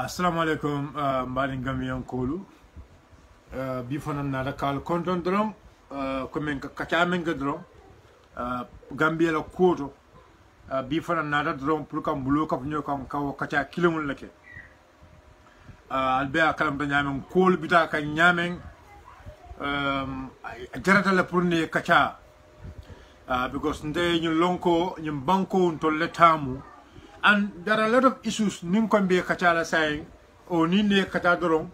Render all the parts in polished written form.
Assalamu alaikum mbali Gambian kolu bi fanan na kal konton drom ko men ka chamen ga drom Gambia la koto bi fanan na drom pour kam bulo ka nyo kam ka cha kilomul lake albe akalam da nyamen kol bita ka nyamen jarata la pour ne ka cha because nde ñu lonko ñu banko to letamu. And there are a lot of issues ning kon be kachala saying o ni ne kata doron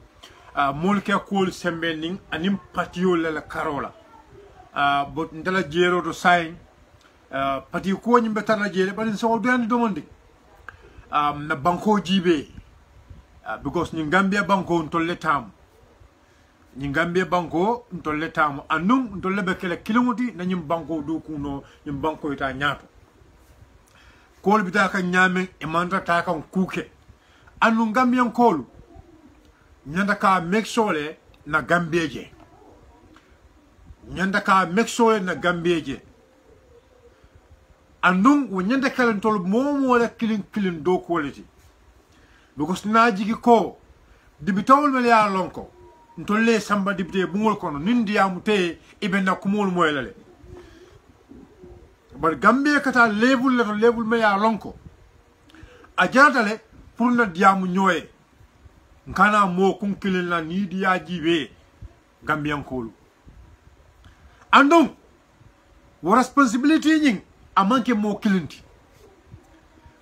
molke kol sembending anim patio la karola but ndala jero to saying pati ko nyimbe tan la jere but so do and domondi na banko jibe because ni Gambia banko to letam ni Gambia banko to letam anum to lebe kele kilomoti na nyim banko do kuno nyim banko ita nyato kol bita ka nyame e manta ta kan kuke anu Gambian kol nyanda ka make sure na Gambieje nyanda ka make sure na Gambieje anu nyanda kala tol momo la kilin do quality because na jigi ko dibitawol mel ya lonko ntolle samba dibite bungol kono nindi amute ibe na kumol moylale. But Gambia kata level me ya lonko a jaratale pour na diamu ñoye nkana mo kunkilin la ni dia jibe Gambian kolu andum wo responsibility ñing a manke mo kilinti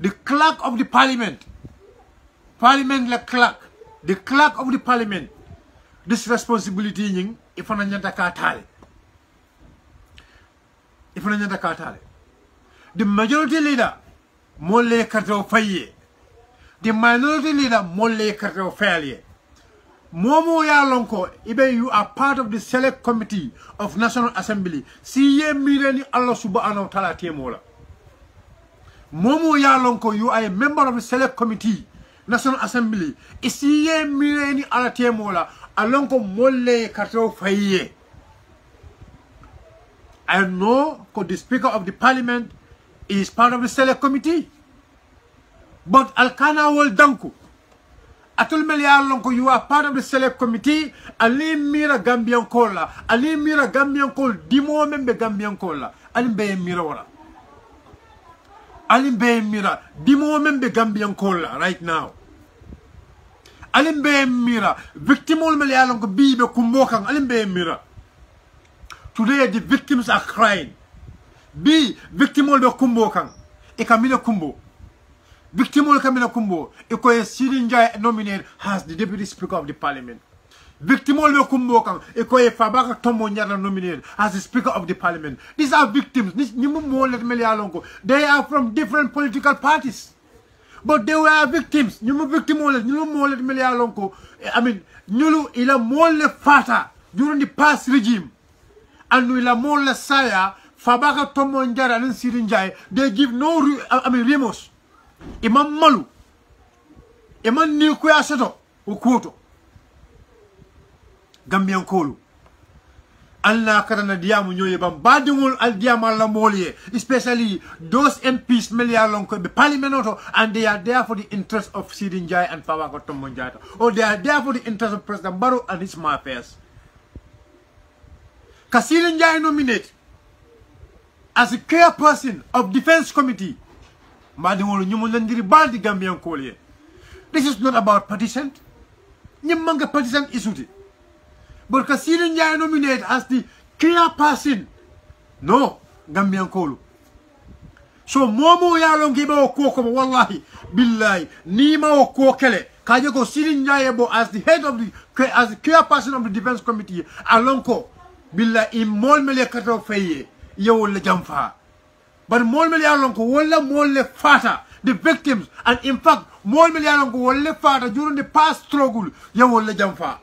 the clerk of the parliament la clerk the clerk of the parliament this responsibility ñing ifana ñanta ka tale the majority leader molle karto faye the minority leader molle karto failure momo ya lonko ibe you are part of the select committee of National Assembly siye mireni Allah subhanahu wa ta'ala temola momo ya lonko you are a member of the select committee National Assembly siye mireni Allah temola alonko molle karto faye. I know the Speaker of the Parliament is part of the Select Committee. But Alkana will danku. Atul Melialonko, you are part of the Select Committee. Ali Mira Gambian Kola. Ali Mira Gambian Kol. Dimo membe Gambian Kola. Ali Be Mira wala. Ali Be Mira. Dimo membe Gambian Kola right now. Ali Be Mira. Victimol Melialonko bibe kumbokang. Ali Be Mira. Today the victims are crying. Victimol be kumbo kang. E kamina kumbo. Victimol kamina kumbo. E ko Sirinjai nominated as the Deputy Speaker of the Parliament. Victimol be kumbo kang. E ko Fabaka Tomo Nyara nominated as the Speaker of the Parliament. These are victims. They are from different political parties. But they were victims. I mean, ila mole fata during the past regime. And we la mola saya Fabaka Tomo Njara and Sirinjai, they give no remorse. Imam Malu. Imam Nilkwe Asato Ukuto Gambian Kolu. Allah Karana Diamu Yoyebam Badimul Al Diamal Lamolie, especially those MPs Melialonko, the Parliament, and they are there for the interest of Sirinjai and Fabaka Tomo Njara. Or they are there for the interest of President Barrow and his affairs. Sirinjai nominated as a chairperson of Defense Committee. This is not about partisan. Nyamanga partisan issue. But Sirinjai nominated as the chairperson. No, Gambian Kolu. So Momo Yalong gave a koko wallahi billahi Nima o kokele. Kajako Sirinjai as the head of the chairperson of the Defense Committee. Alonko. Billa in mol mele kato faye ye wolle jamfa but mol mele alonko wolla molle fata the victims, and in fact mol mele alonko wolle fata during the past struggle ye wolle jamfa.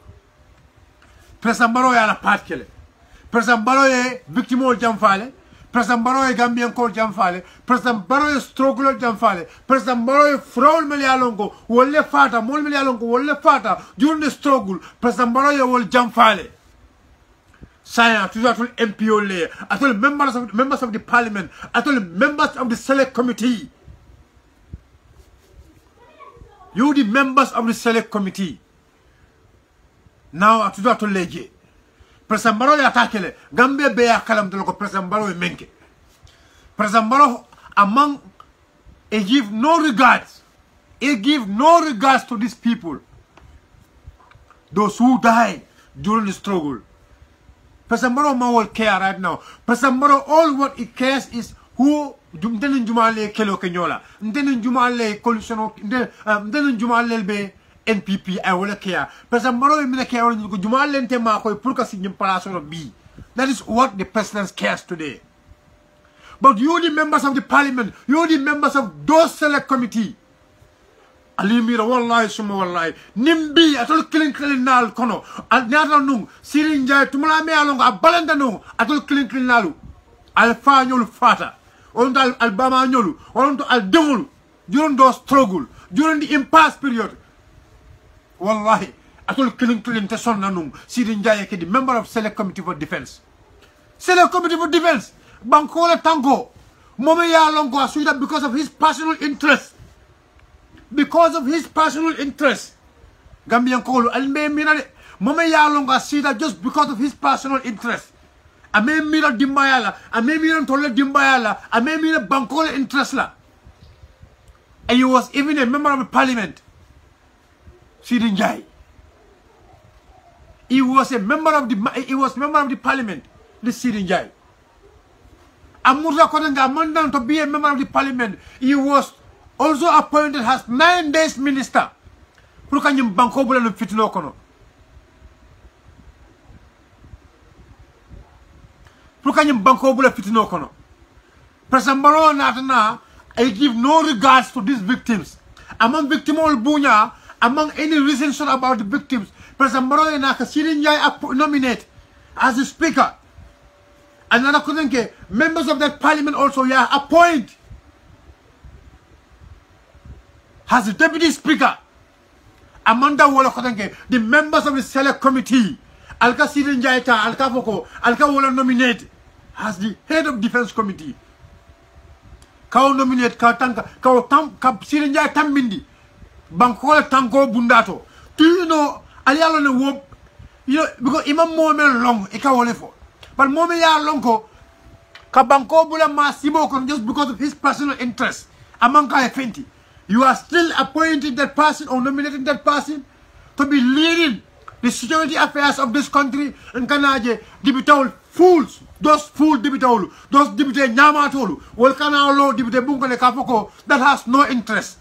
President Barrow ya la part kele President Barrow ye victimol jamfale President Barrow ye Gambian kol jamfale President Barrow ye struggle jamfale President Barrow ye fraud mele alonko wolle fata mol mele alonko wolle fata during the struggle President Barrow ye wolle jamfale. Science, to MPO layer, I told members of the Parliament, I told members of the Select Committee. You the members of the select committee. Now at to leje. President Barrow attackele. Gambia be akalam to look President Barrow menke. President Barrow among he give no regards. He give no regards to these people. Those who died during the struggle. President Barrow will care right now. President Barrow, all what he cares is who Mdenen Jumale Kelo Kenyola. Mdenen Jumale coalition Mdenen Jumale be NPP I will care. President Barrow will care Jumale Tema ko purka sign palaso B. That is what the president cares today. But you the members of the parliament, you the members of those select committee. Alimira wallahi summa wallahi nimbi atol kilin nal kono al nyata nung sirinja tumala me along a balanda nung atol kilin nalu al fa nyol fata on al bama nyolu on al demul during those struggle during the impasse period wallahi atol kilin te sonna nung sirinja yake the member of select committee for defense bankola tango mome ya longo asuida because of his personal interest. Because of his personal interest. Gambian Kolo, and may mirror Mama Yalonga see that just because of his personal interest. I may mirror Dimbayala, I may mirror Tola Dimbayala, I may mirror Bankola interest. And he was even a member of the parliament. Sidinjai. He was member of the parliament, the Sidinjai. Amurza Kodanga Mandan to be a member of the parliament. He was also appointed as 9 days minister. Prukanyum banko bula no fitino kono. Prukanyum banko bula fitino kono. President Barrow natana, I give no regards to these victims. Among victimol bunya, among any reasons about the victims, President Barrow na Kasirinjai nominate as the speaker. Another kudenke members of that parliament also appoint as the deputy speaker. Amanda Wala Kotanke, the members of the select committee, Alka Sidin Jaita, Alka Foko, Alka Wala nominate as the head of defense committee. Kao nominate Katanka, Kao Tam Sidin Jaita Mindi, Bankola Tanko Bundato. Do you know Alialo the Wop? You know, because Imam Mohamed long, Ekawolefo. But Mohamed Longo, Kabanko Bula Masimo, just because of his personal interest among Kaya Fenty. You are still appointing that person or nominating that person to be leading the security affairs of this country. And Kanaje, Dibitol fools, those fool Dibitol, those Dibite Nyamatolu, Wolkanalo, Dibite Bunkane Kapoko, that has no interest.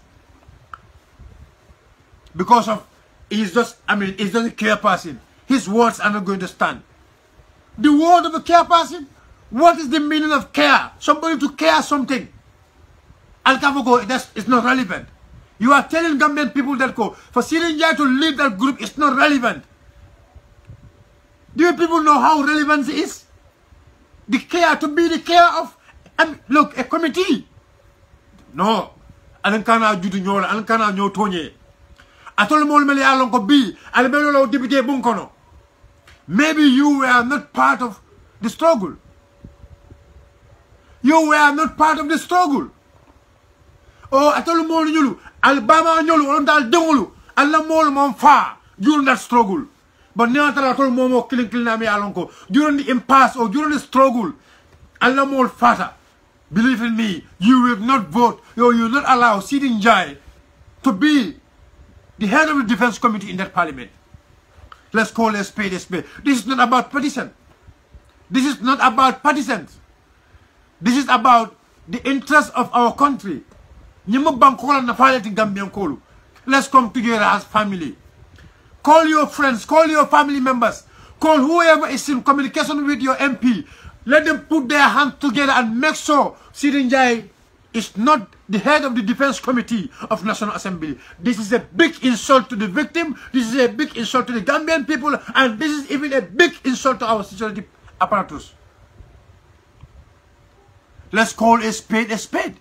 Because of, he's just a care person. His words are not going to stand. The word of a care person? What is the meaning of care? Somebody to care something. Al-Kafoko, it's not relevant. You are telling Gambian people that for Sirinjai to lead that group is not relevant. Do you people know how relevant it is? The care, to be the care of, look, a committee. No. Alankana judu nyola, alankana nyotonye. Atol mol mele alon ko bi, albelo député bunkono. Maybe you were not part of the struggle. You were not part of the struggle. Oh, atol mol nyulu, albama nyulu, on dal dengulu, alla mol mon fa during that struggle. But now atol momo killing nami alonko during the impasse or during the struggle, alla mol fata. Believe in me, you will not vote, or you will not allow Sirinjai to be the head of the defense committee in that parliament. Let's call a spade a spade. This is not about partisan. This is not about partisans. This is about the interest of our country. Let's come together as family. Call your friends, call your family members, call whoever is in communication with your MP. Let them put their hands together and make sure Sirinjai is not the head of the defense committee of National Assembly. This is a big insult to the victim. This is a big insult to the Gambian people, and this is even a big insult to our security apparatus. Let's call a spade a spade.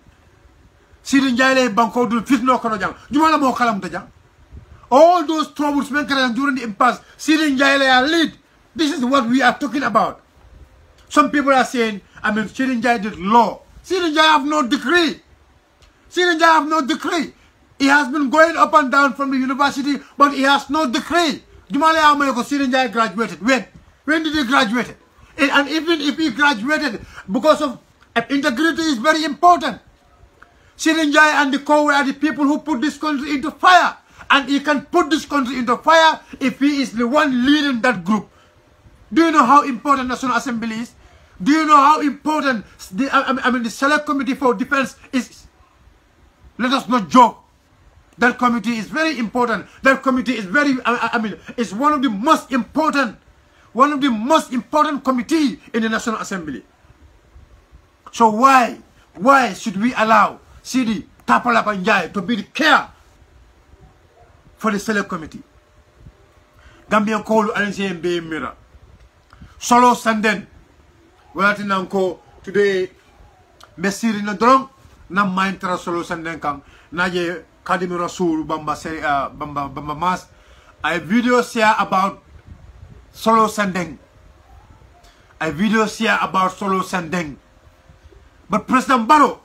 Sirinjai banko dul fitno kono jang. Jumala mo kalam ta jang. All those troubles during the impasse, Sirinjai lead. This is what we are talking about. Some people are saying, Sirinjai did law. Sirinjai have no decree. Sirinjai have no decree. He has been going up and down from the university, but he has no degree. Jumale Amayoko Sirinjai graduated. When did he graduate? And even if he graduated, because of integrity is very important. Sirinjai and the Kowe are the people who put this country into fire. And he can put this country into fire if he is the one leading that group. Do you know how important National Assembly is? Do you know how important the Select Committee for Defense is? Let us not joke. That committee is very important. That committee is very, it's one of the most important committee in the National Assembly. So why should we allow Sidi Tapalapanjai to be the care for the Select Committee? Gambian Kolu Alense Mbe Mira. Solo Sanden. Welati nanko today Mesiri na drong na maintra Solo Sanden kang na je Kadimi Rasul Bamba Mas. I video share about Solo Sandeng. But President Barrow,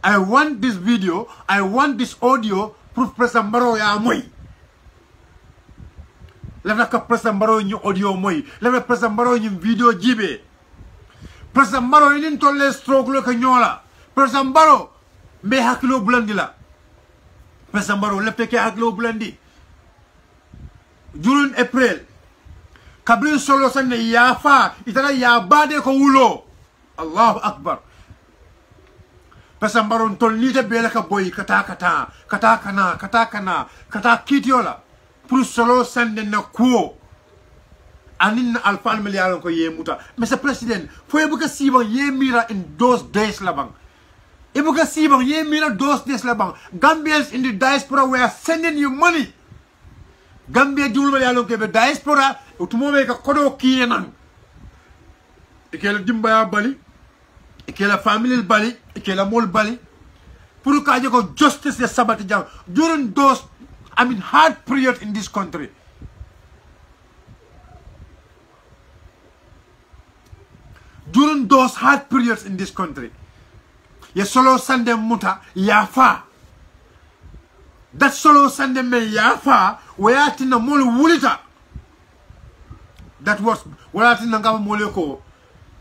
I want this video, I want this audio, proof President Barrow ya moy. Leva ka President Barrow ni audio moy. Leva President Barrow ni video jibe. President Barrow ni tolle stroke lo ka nyola. President Barrow me hakilo bulandi la. President Barrow lepte ke hakilo bulandi. During April, Kabrin Solo Sande yafa itala ya bade ko wulo. Allahu Akbar. President Barrow tol nite bela ka boy kata kitiola. Pour Solo Sande na kuo. Anin alfa almelialon ko ye muta. Mr. President, foye buka sibang ye mira in those days labang. Ibuka sibang ye mira those days labang. Gambians in the diaspora were sending you money. Gambia julmelialon ke be diaspora utumome ka kodo kiyenan. Ikela dimbaya bali. Ikela family bali. Ikela mol bali. Pour ka ko justice de sabati jam. During those hard period in this country. During those hard periods in this country, ye Solo Sande muta yafa. That Solo Sande me yafa weatina molu wulita. That was weatina ngaba moleko.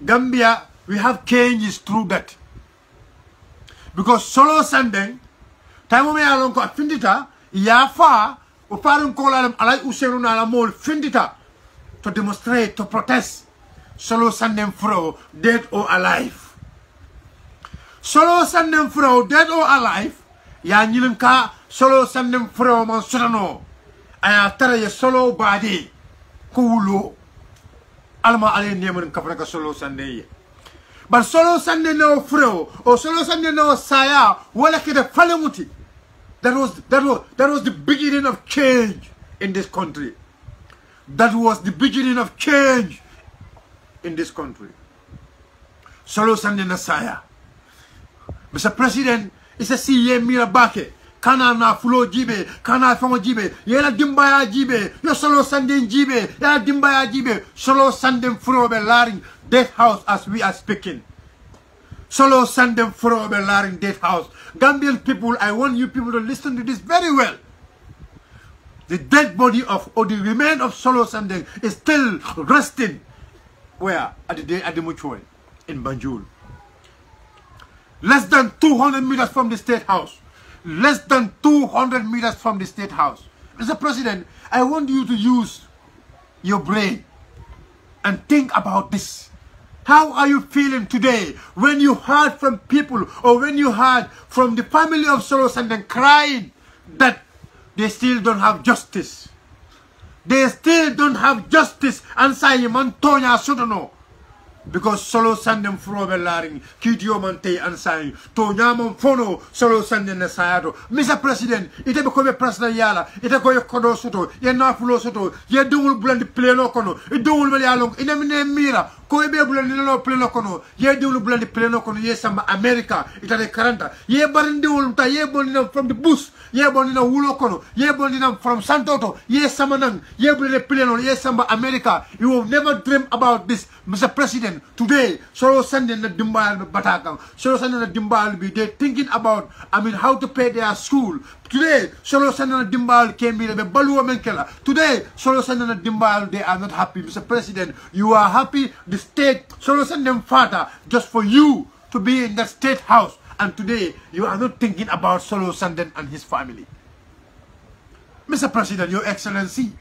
Gambia, we have changes through that. Because Solo Sande, time me alon ko findita yafa o parun ko la alay usenu na la mol findita to demonstrate, to protest. Solo Sandem Fro, dead or alive. Solo Sandem Fro, dead or alive. Ya nyilinka Solo Sandem Fro man sutano. Aya tara ye solo badi. Kulo. Alma ale nemen kafraka Solo Sandem. But Solo Sandem no Fro, or Solo Sandem no saya, wala kida falemuti. That was the beginning of change in this country. That was the beginning of change in this country. Solo Sande Nasaya. Mr. President, it's a CA Mirabake. Kana na fulo jibe, kana fongo jibe, yela dimbaya jibe, yo Solo Sande jibe, yela dimbaya jibe, Solo Sande Furobe Laring, Death House as we are speaking. Solo Sande Furobe Laring, Death House. Gambian people, I want you people to listen to this very well. The dead body of, or the remain of Solo Sande is still resting. Where? At the Mutual in Banjul. Less than 200 meters from the State House. Less than 200 meters from the State House. Mr. President, I want you to use your brain and think about this. How are you feeling today when you heard from people or when you heard from the family of Solo Sandeng crying that they still don't have justice? They still don't have justice and say Mantonia Sudano. Because Solo Sandem Frobe Laring, 𝘂𝗶𝘁 and saying, Tonyamon Fono, Solo Sandem Nasayado. Mr. President, it a become a President Yala, it a go a Kodo Soto, ye Nafulo Soto, ye do blend the Plenocono, it do Malialong, in a mira, Koebe blend Plenocono, ye do blend the Plenocono, ye some America, it a Caranta, ye Barindul, ye Bonino from the bus, ye bondina wulo kono, ye bondina from Santoto, ye samanang, ye bondina pileno, ye samba America. You will never dream about this, Mr. President. Today, solo sending the dimbal batakang, solo sending the dimbal be they thinking about, how to pay their school. Today, solo sending the dimbal came in the baluwa menkela. Today, solo sending the dimbal, they are not happy, Mr. President. You are happy. The state solo send them father just for you to be in the state house. And today, you are not thinking about Solo Sanden and his family. Mr. President, Your Excellency,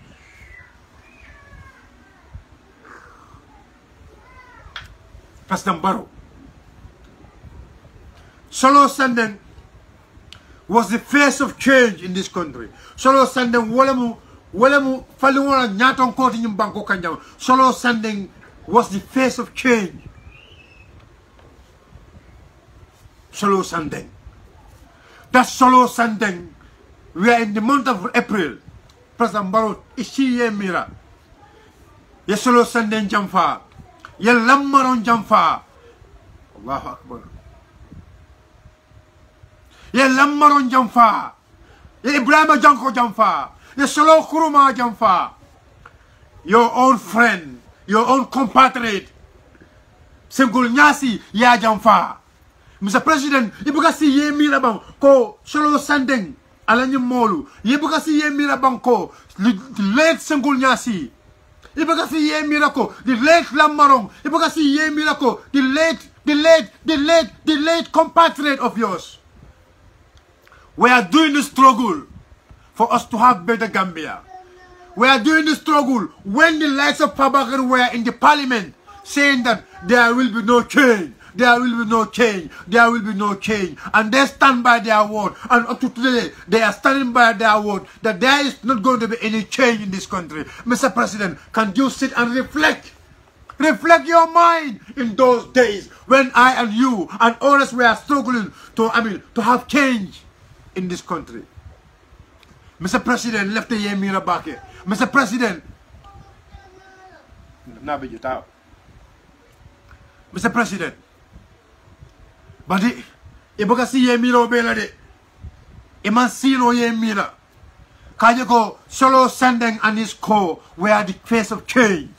President Barrow, Solo Sanden was the face of change in this country. Solo Sanden, walemu faliwona nyaton koti nyumbanko kanjam. Solo Sanden was the face of change. Solo Sandeng. That's Solo Sandeng. We are in the month of April. President Barrow, Ishiye Mira. Ye Solo Sandeng Jamfa. Ye Lamaron Jamfa. Allahu Akbar. Ye Lamaron Jamfa. Ye Ibrahim Janko Jamfa. Ye Solo Kuruma Jamfa. Your own friend, your own compatriot. Sengul Nyasi Ya Jamfa. Mr. President, ibuka si ye mirabang ko Solo Sandeng alanya molu. Ibuka si ye mirabang ko the late Sengul Nyasi. Ibuka si ye mirako the late Lamarong. Ibuka si ye mirako the late compatriot of yours. We are doing the struggle for us to have better Gambia. We are doing the struggle when the likes of Pabakar were in the parliament saying that there will be no change. There will be no change. There will be no change. And they stand by their word. And up to today, they are standing by their word that there is not going to be any change in this country. Mr. President, can you sit and reflect? Reflect your mind in those days when I and you and others were struggling to have change in this country. Mr. President, left the Yemira back. Mr. President, Mr. President, but ibuka si Yemira obela de Imansino Yemira Kajako Solo Sandeng and his co were the face of change.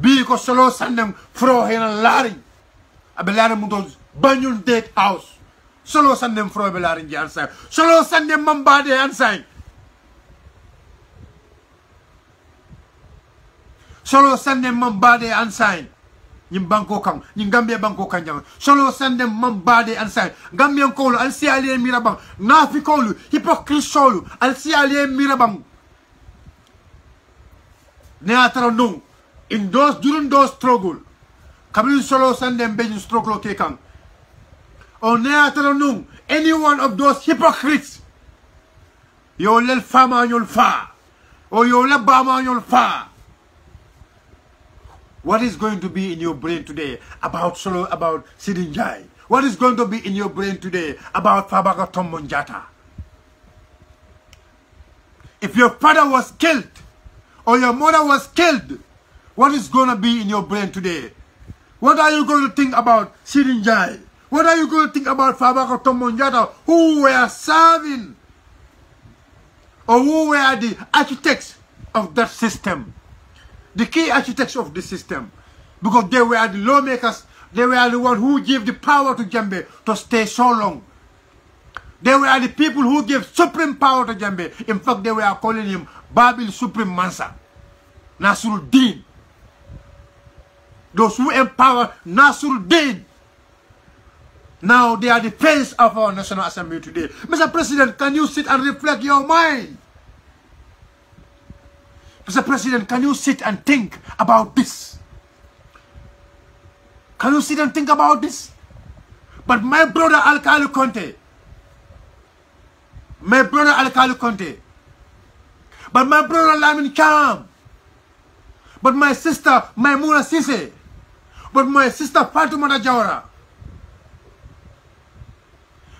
Because Solo Sandeng fro hena lari abelari mutos banyun date house. Solo Sandeng fro abelari jansai. Solo Sandeng mambade ansai. Solo Sandeng mambade ansai. Nyim banko kang, nyim Gambia banko kanjang. Solo Sandeng mambade ansai. Gambian kolu al si aliye mirabang. Nafi kolu hypocrite solu al si aliye mirabang. Neatara no. In those during those struggle, Kabin Solo Sandeng bejin struggle ke kang. Or neatara no. Any one of those hypocrites. Yo lel fama yol fa. Or yo le bama yol fa. What is going to be in your brain today about Sidinjai? What is going to be in your brain today about Fabaga Tombonjata? If your father was killed or your mother was killed, what is going to be in your brain today? What are you going to think about Sidinjai? What are you going to think about Fabaga Tombonjata who were serving or who were the architects of that system? The key architects of the system, because they were the lawmakers, they were the ones who gave the power to Jambe to stay so long. They were the people who gave supreme power to Jambe. In fact, they were calling him Babil Supreme Mansa, Nasruddin. Those who empowered Nasruddin. Now they are the face of our National Assembly today. Mr. President, can you sit and reflect your mind? Mr. President, can you sit and think about this? Can you sit and think about this? But my brother Alkali Conte, but my brother Lamin Cham, but my sister Maimuna Sise, but my sister Fatumata Jawara,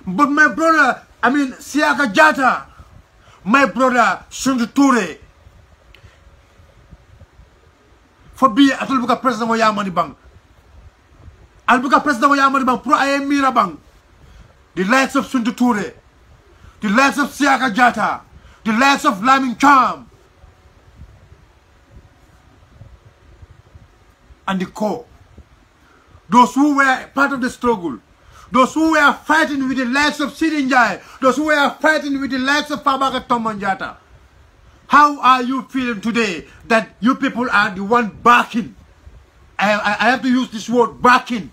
but my brother, Siaka Jata, my brother Sundu Ture, for be at Albuka President of Yamani Bank. Albuka President of Yamani Bank, Pro Ayemira Bank, the likes of Sundu Ture, the likes of Siaka Jatta, the likes of Lamin Cham, and the core. Those who were part of the struggle, those who were fighting with the likes of Sirinjai, those who were fighting with the likes of Fabaka Tomanjata. How are you feeling today that you people are the one backing? I have to use this word, backing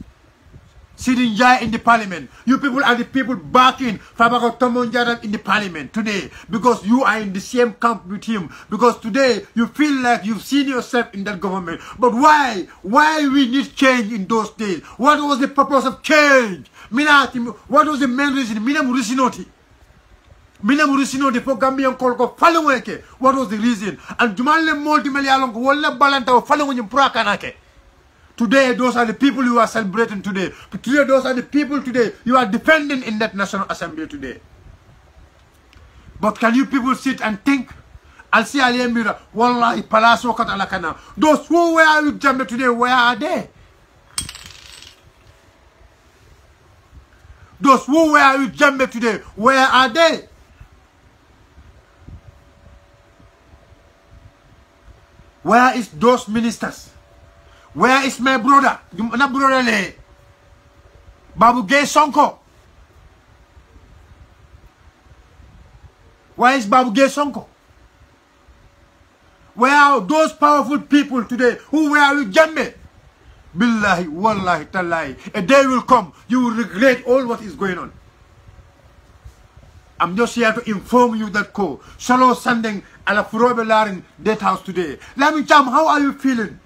Sirinjai in the parliament. You people are the people backing Fabaka Tomanjata in the parliament today because you are in the same camp with him. Because today you feel like you've seen yourself in that government. But why? Why we need change in those days? What was the purpose of change? What was the main reason? For Gambian Kolko Falaweke. What was the reason? And Jumanle Multimalialong Walla Balanta following Prakanake. Today, those are the people you are celebrating today. Today, those are the people today you are defending in that National Assembly today. But can you people sit and think? I'll see Aliyamira, Wallahi, Palaso Katalakana. Those who were with Jambi today, where are they? Those who were with Jambi today, where are they? Where is those ministers? Where is my brother? My brother Le Babu Gay Sonko. Where is Babu Gay Sonko? Where are those powerful people today who were with Jambi? Billahi, wallahi, tallahi. A day will come, you will regret all what is going on. I'm just here to inform you that Solo Sandeng ala Furobe Larin Death House today. Lamin Cham, how are you feeling?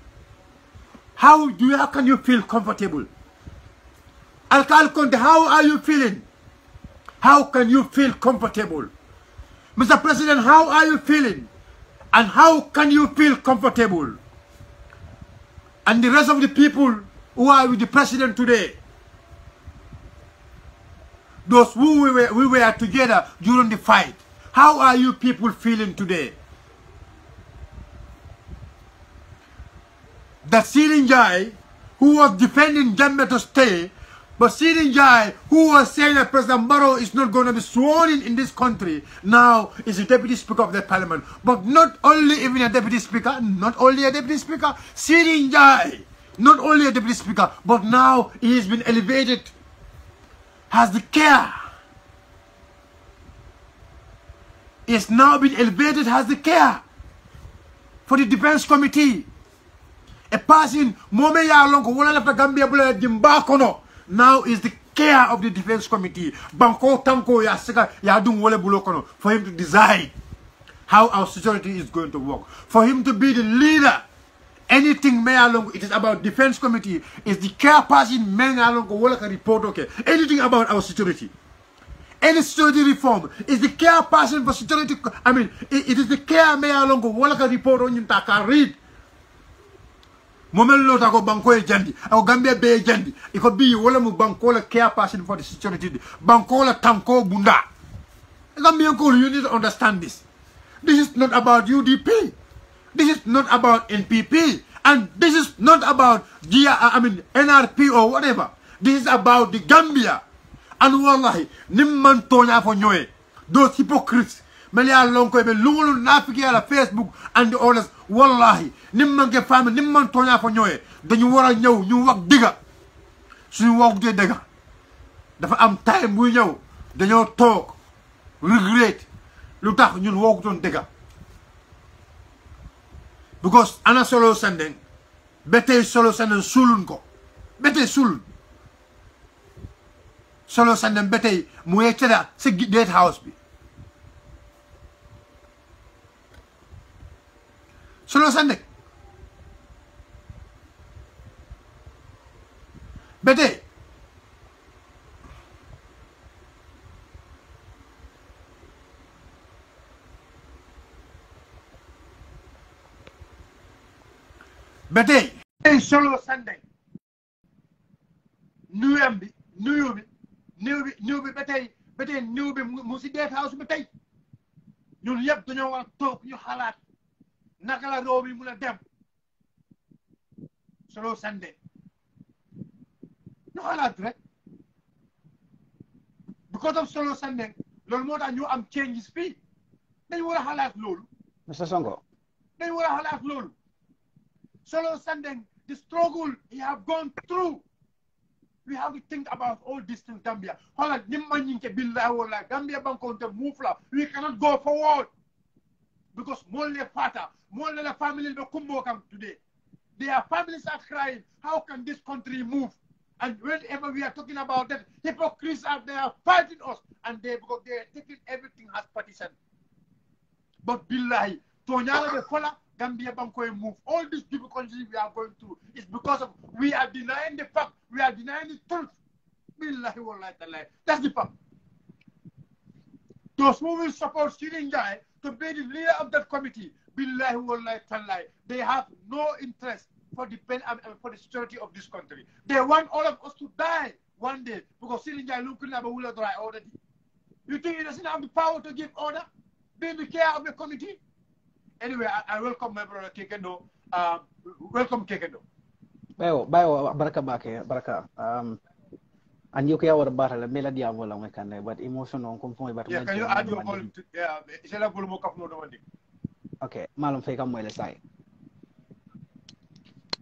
How can you feel comfortable? Alkal Conte, how are you feeling? How can you feel comfortable? Mr. President, how are you feeling? And how can you feel comfortable? And the rest of the people who are with the president today, those who we were together during the fight, how are you people feeling today? That Sirinjai, who was defending Jambi to stay, but Sirinjai, who was saying that President Barrow is not going to be sworn in this country, now is the Deputy Speaker of the Parliament. But not only even a Deputy Speaker, not only a Deputy Speaker, Sirinjai, not only a Deputy Speaker, but now he has been elevated, has the care. He has now been elevated, has the care for the Defense Committee. A person, now is the care of the Defense Committee. Banko Tanko for him to decide how our security is going to work. For him to be the leader. Anything it is about Defense Committee, is the care person report, okay. Anything about our security. Any security reform is the care person for security. I mean, it is the care report on you read. Moment lot ako banko e jandi ako Gambia be jandi iko bi wala mu banko la care person for the security banko la tanko bunda. Gambian ko, you need to understand this. This is not about UDP. This is not about NPP, and this is not about NRP or whatever. This is about the Gambia. And wallahi nimman tonya fo nyoy those hypocrites Melia Lonko be lulu nafiki ala Facebook and the others. Wallahi nimman ke fami nimman tonya fo ñoy dañu wara ñew ñu wax diga suñu wax de diga dafa am time bu ñew dañoo tok regret lutax ñun waxuton diga because ana Solo Sandeng betay Solo Sandeng sulun ko betay sulun Solo Sandeng betay mu yettada ci Death House bi Solo Sandeng betay Solo Sandeng new bi betay new bi mu ci Death House betay ñun yépp dañoo war tok ñu xalaat naka la réew mi mun a dem Solo Sandeng ñu xalaat rek because of Solo Sandeng loolu moo tax ñu am changes fii dañ war a xalaat loolu. Mr. Sonko. dañ war a xalaat loolu. Solo Sandeng, the struggle he have gone through. We have to think about all this in Gambia. Hold on, Gambia Bank to move. We cannot go forward because more fata, more the family will come today. Their families are crying. How can this country move? And whenever we are talking about that, hypocrites out there fighting us, and because they are taking everything as partisan. But billahi, Tonyala the Kola, Gambia Banko move. All these difficulties we are going through is because of we are denying the fact, we are denying the truth. Billahi wallahi ta'ala. That's the fact. Those who will support 𝗁𝗍𝗁 to be the leader of that committee, billahi wallahi ta'ala, they have no interest for the security of this country. They want all of us to die one day because 𝗁𝗍𝗁 looking at will dry already. You think he doesn't have the power to give order? Be the care of the committee? Anyway, I welcome my brother Kekendo. Welcome Kekendo. Bayo baraka bake baraka. And you can our battle mela diamo lang we can but emotion on kumfong ibat. Yeah, can you add your all? Yeah, sila pulumo kapno naman din. Okay, malum fay kam mo ilesay.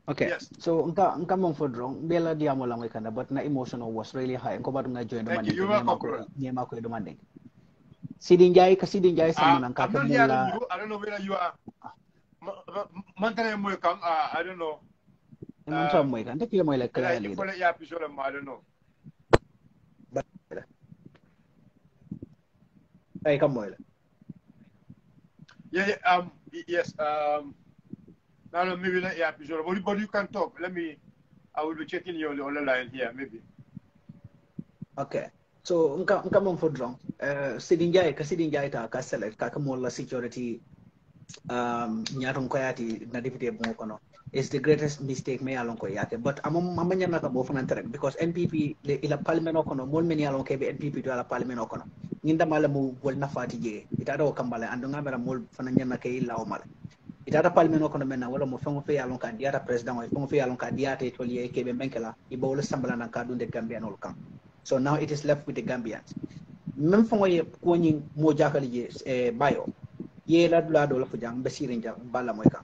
Okay, yes. So unka mong for wrong mela diamo lang we can but na emotion was really high. Ko ba nga join the manding. You welcome, brother. Niya ko demanding. 𝗁𝗍𝗁𝗁 kasi 𝗁𝗍𝗁 sa manang kakamula. I don't know whether you are. Mantane mo kang I don't know. Mansa mo kan? Hindi mo like kaya leader. I don't know. Ay kamoy. Yeah, yes, now maybe not episode, but you can talk. I will be checking you on the line here, maybe. Okay. So, unka mong for wrong. 𝗁𝗍𝗁𝗁 kasi 𝗁𝗍𝗁 ta ka select ka kamola security nyatong kayati na deputy mo kono is the greatest mistake may along ko yate but amanya na ka mo fanan tere because NPP ila parliament kono mol men yalon kebe NPP to ala parliament kono ninda mala mo wol na fati je ita do kambale ando ngamera mol fanan nyana kay law mala ita ta parliament kono men na wala mo fango fe yalon ka diata president o fango fe yalon ka diata to liye kebe menkela ibo wala sambala nan ka dunde Gambian ol kan so now it is left with the Gambians même fango ye ko nyi mo jakali je bayo ye la dula do la fujang be 𝗁𝗍𝗁𝗁 bala moy kan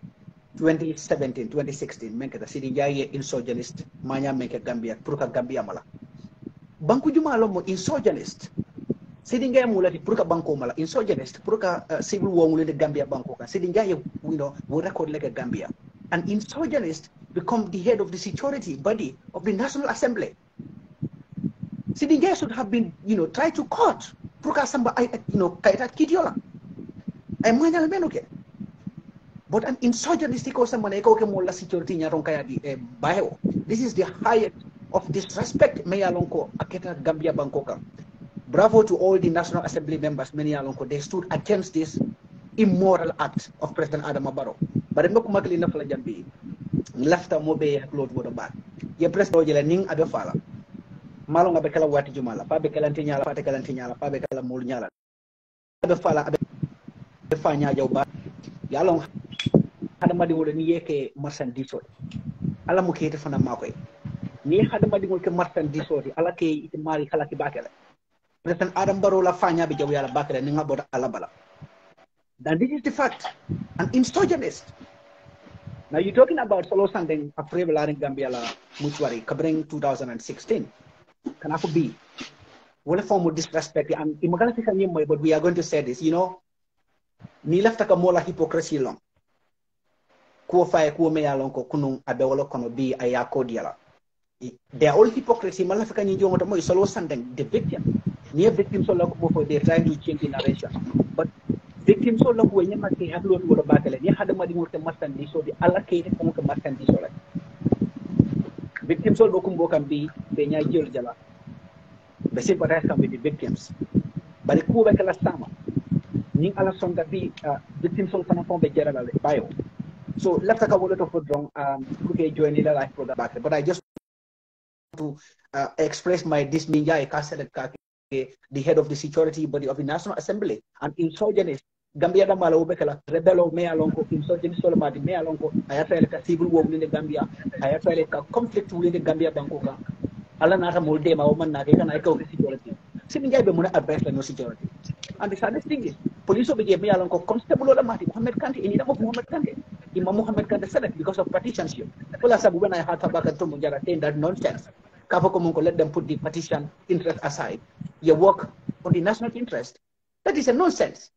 2017 2016 menke ta 𝗁𝗍𝗁𝗁 ye insurgenist manya menke Gambia pour ka Gambia mala banku juma lo mo insurgenist 𝗁𝗍𝗁𝗁 mo lati pour ka banko mala insurgenist pour ka civil war mo le Gambia banko kan 𝗁𝗍𝗁𝗁 you know we record like a Gambia an insurgenist become the head of the security body of the National Assembly 𝗁𝗍𝗁𝗁 should have been try to court pour ka samba kaita kidiola ay manal menuke but an insurgency ko sa manay ko ke mo la security nya ron kaya di bayo this is the highest of disrespect may alon ko aketa Gambia Bangkoka bravo to all the National Assembly members many alon ko they stood against this immoral act of President Adama Barrow bare ngok makli na fala jambi lafta mo be haklo do ba ye president jela ning abe fala malo ngabe kala wati jumala pa be kala tinyala pa te kala tinyala pa be kala mul nyala abe fala abe fanya jaw ba yalon hada madi wala ni yeke marchandise ala mu kete fana makoy ni hada madi wol ke marchandise ala ke ite mari kala ki bakela president Adam Barrow la fanya be jaw yala bakela ni ngabota ala bala then this is the fact an insurgenist now you're talking about Solo Sandeng a prevalent Gambia la mutuari kabring 2016 kana ko be wala form of disrespect and imagala fika nyimo but we are going to say this ni lafta ka mola hypocrisy long ko faye ko me yalon ko kunun abe wala kono bi aya ko diala they are all hypocrisy mala fika ni jongo to moy Solo Sandeng the victim ni victim so la ko before they trying to change the narration but victim so la ko nyama ke haklo do do bakale ni hada madi ngorte martandi so di ala ke ko ko martandi so la victim so do ko mbokam bi be nya jël jala be sympathize kam with the victims bari ko be kala sama ning ala songa bi victim sol fana fombe jerala bayo so lafta ka wolo to for drong ku ke join the live program back but I just want to express my 𝗁𝗍𝗁𝗁 ka select ka the head of the security body of the National Assembly and insurgenist Gambia da mala ubekala rebelo me alonko insurgenist sol madi me alonko ayata ka civil war in the Gambia ayata ka conflict in the Gambia banko ka ala nata molde ma o man na ke kana ka security 𝗁𝗍𝗁𝗁 be mun advice la no security And the saddest thing is, police obey me along constable or Mati Muhammad Kante, and of Muhammad Kante. Imam Muhammad Kante select because of petitionship. Well, as when I had Tabaka Tomujara saying that nonsense, Kapokomonko let them put the petition interest aside. You work on the national interest. That is a nonsense.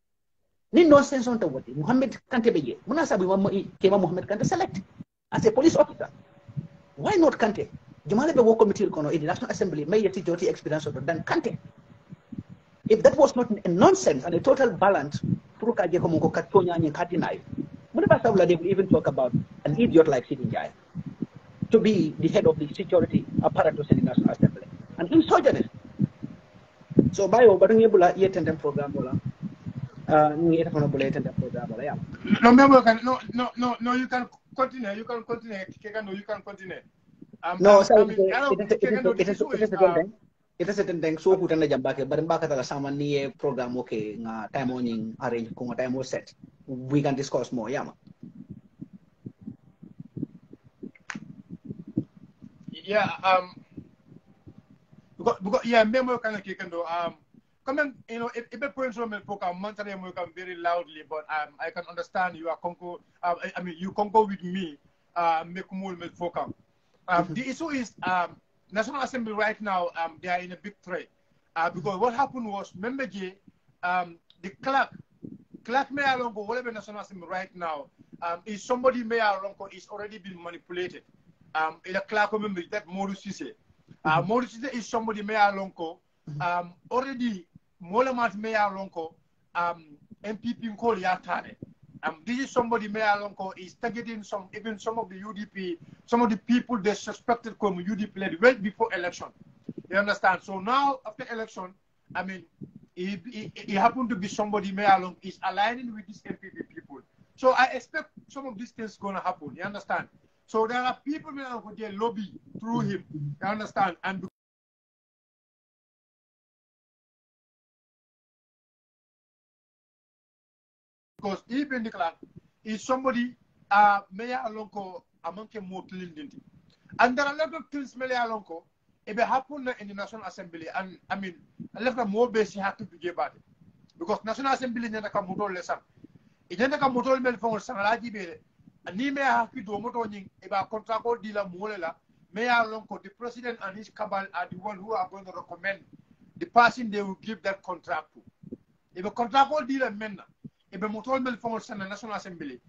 Ni nonsense on the what Muhammad Kante Beye. Munasabi came Muhammad Kante select as a police officer. Why not Kante? Jumalabe War Committee in the National Assembly may a security experience of than Kante. If that was not a nonsense and a total balance, they will even talk about an idiot like Sidinjai to be the head of the security apparatus in the National Assembly. And insurgentist. So, by Obadungabula, yet and program, program. No, you can continue. You can continue. You can continue. No, it is a thing so put on the jambake, but in back at the someone near program okay, time on arrange time was set. We can discuss more, Yama. Yeah, because yeah, member can do come on, you know, if a point from the program, mentally we come very loudly, but I can understand you are conquer. I mean, you conquer with me. Make more focus. The issue is National Assembly right now. They are in a big threat because what happened was, remember, the clerk Mayor Longo, whatever National Assembly right now, is somebody Mayor Longo is already been manipulated. In a clerk member that 𝗺𝗂𝘁𝗁. 𝗺𝗂𝘁𝗁 is somebody Mayor Longo already. Molamat Mayor Lonko, MPP call Yatane. This is somebody Mayor Lonko is targeting even some of the UDP, some of the people they suspected from UDP led well before election. You understand? So now after election, I mean, he happened to be somebody Mayor Lonko is aligning with these MPP people. So I expect some of these things gonna happen. You understand? So there are people Mayor Lonko they lobby through him. You understand? And because even the clerk is somebody Mayor Alonko among more clean. And there are a lot of things Mayor Alonko if it happened in the National Assembly, and I mean a lot of more basic have to be about it. Because National Assembly never come motor lesson. It never come motor mel for Sanalaji Bele. And ni Mayor Haki do motor about contract dealer Molela, Mayor Alonko, the president and his cabal are the one who are going to recommend the person they will give that contract to. If a contract dealer men if a motor mel for National Assembly,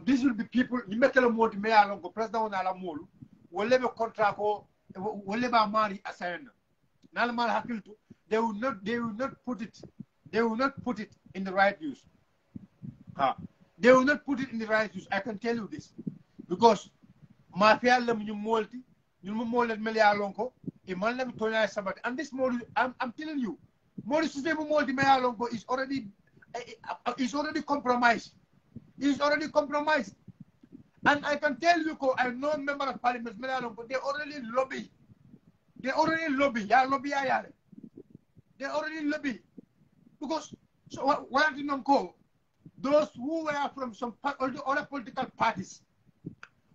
this will be people, you make a more Mayor Alonko, President on Alamolu, will leave a contract or will leave a money assigned. Nalamal Hakilto, they will not put it in the right use. They will not put it in the right use. I can tell you this. Because Mafia you multi, you mold Mayor Alonko, a man let me tell you somebody. And this mold, I'm telling you, 𝗺𝗁𝘁𝗵 Mayor Alonko is already compromised. He's already compromised. And I can tell you, I know member of parliament, they already lobby. They already lobby. They already lobby. Because, so what I didn't call, those who were from some other political parties,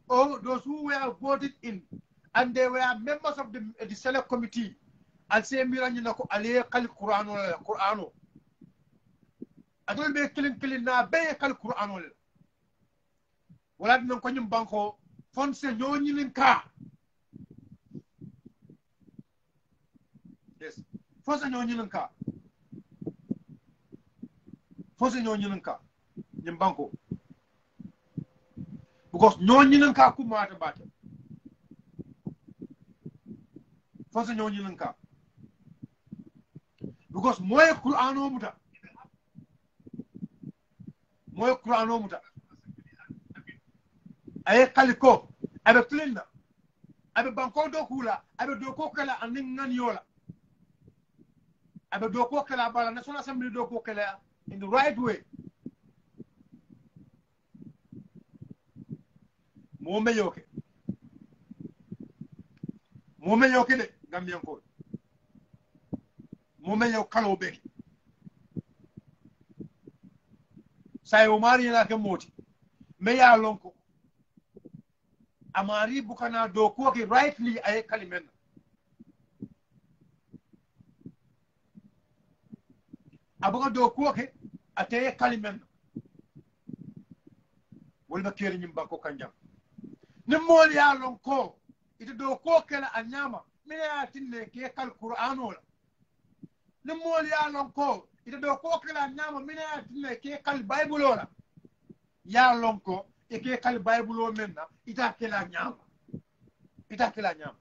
or those who were voted in, and they were members of the select committee, and say, Miranjinako, Ale Kal Qur'ano. I don't be killing na be Kal Qur'ano. Wala dino ko nyum banko fonse ñoo ñilin ka. Yes. Fonse ñoo ñilin ka. Fonse ñoo ñilin ka. Nyum banko. Because ñoo ñilin ka ku mata bata. Fonse ñoo ñilin ka. Because moye Qur'ano muta. Moye Qur'ano muta. Aye kaliko abe clean abe banko do kula abe do ko kala anin nan yola abe do ko kala bala National Assembly do ko kala in the right way mo me yoke de Gambian ko mo me yo kalo be say o mari la ke moti me ya lonko amari bukana do ko ki rightly ay kalimen abuga do ko ke ate kalimen wolba kere nyim banko kanjam ni mol ya lon ko ite do ko kala anyama me ya tinne ke kal qur'ano la ni mol ya lon ko ite do ko kala anyama me ya tinne ke kal bible la ya lon ko e ke kal bible o menna ita kala nyama ita kala nyama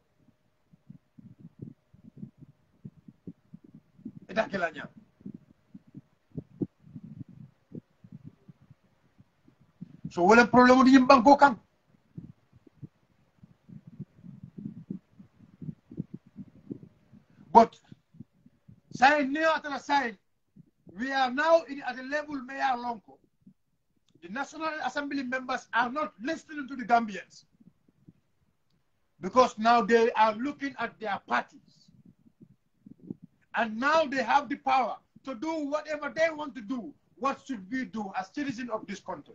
ita kala nyama so wala problème di nyim banko kan but saying near to the side, we are now at a level Mayor Lonko. The National Assembly members are not listening to the Gambians because now they are looking at their parties. And now they have the power to do whatever they want to do. What should we do as citizens of this country?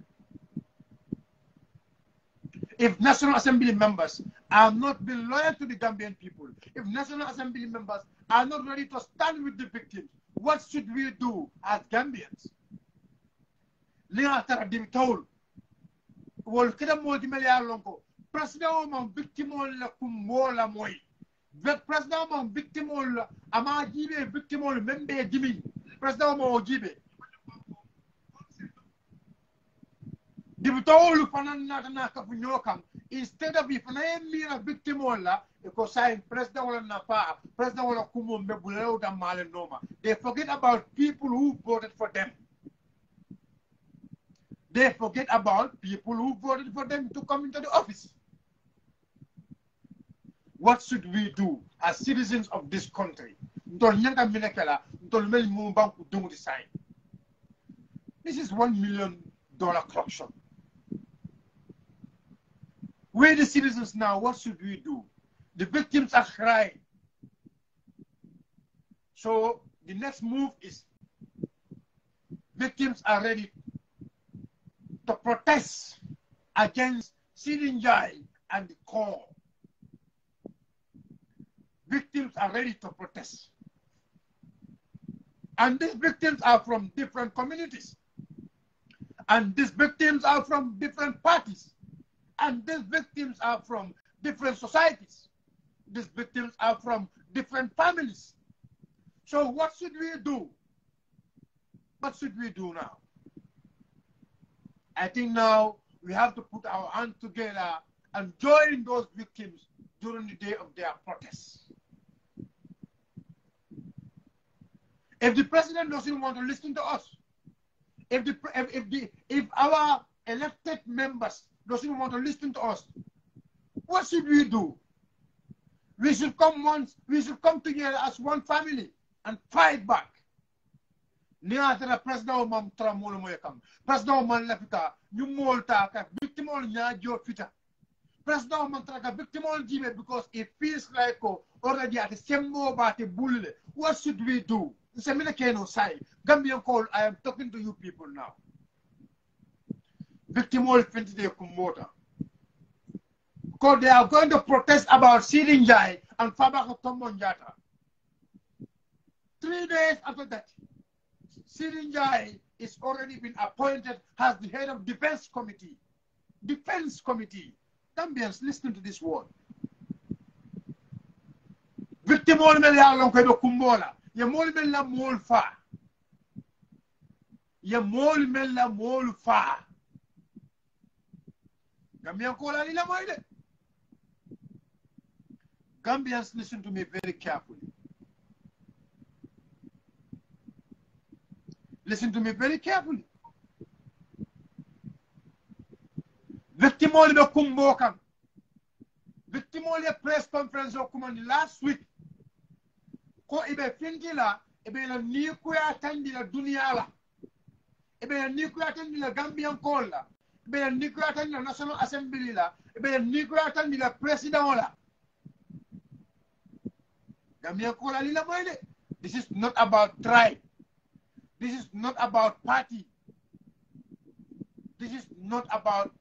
If National Assembly members are not being loyal to the Gambian people, if National Assembly members are not ready to stand with the victims, what should we do as Gambians? Linga dim told, wol kida mo di melia lonko. President mo victimol la kumola moy. President mo victimol ama jibe victimol membe jimi. President mo jibe. Dibutolu fanan na ka funyokam instead of if na mira victimola because sign president wala na pa president wala kumo mbebuleo da male noma they forget about people who voted for them. They forget about people who voted for them to come into the office. What should we do as citizens of this country? This is $1 million corruption. We're the citizens now, what should we do? The victims are crying. So the next move is victims are ready to protest against 𝗁𝗍𝗁 and the core. Victims are ready to protest. And these victims are from different communities. And these victims are from different parties. And these victims are from different societies. These victims are from different families. So what should we do? What should we do now? I think now we have to put our hands together and join those victims during the day of their protests. If the president doesn't want to listen to us, if our elected members doesn't want to listen to us, what should we do? We should come together as one family and fight back. Niatara president mam tramolo moyakam. President man lafita ñu molta ka victimol ñaajo fita. President man traka victimol jibe because it feels like already at the same about the bulle. What should we do? Semina keno sai. Gambian call, I am talking to you people now. Victimol fintide kumota. Because they are going to protest about 𝗁𝗍𝗁 and Fabaka Tombonjata. 3 days after that, 𝗁𝗍𝗁 is already been appointed as the head of defense committee. Defense committee. Gambians, listen to this word. Victimol melia lonkedo kumbola. Ya mol mela mol fa. Ya mol mela mol fa. Gambian kola lila moide. Gambians, listen to me very carefully. Listen to me very carefully. Victimol be kumbokan. Victimol press conference okumani last week. Ko ibe fingila ibe la ni kuya tandi la dunia la. Ibe la ni kuya tandi la Gambian kola. Ibe la ni kuya tandi la National Assembly la. Ibe la ni kuya tandi la president la. Gambian kola lila moide. This is not about tribe. This is not about party. This is not about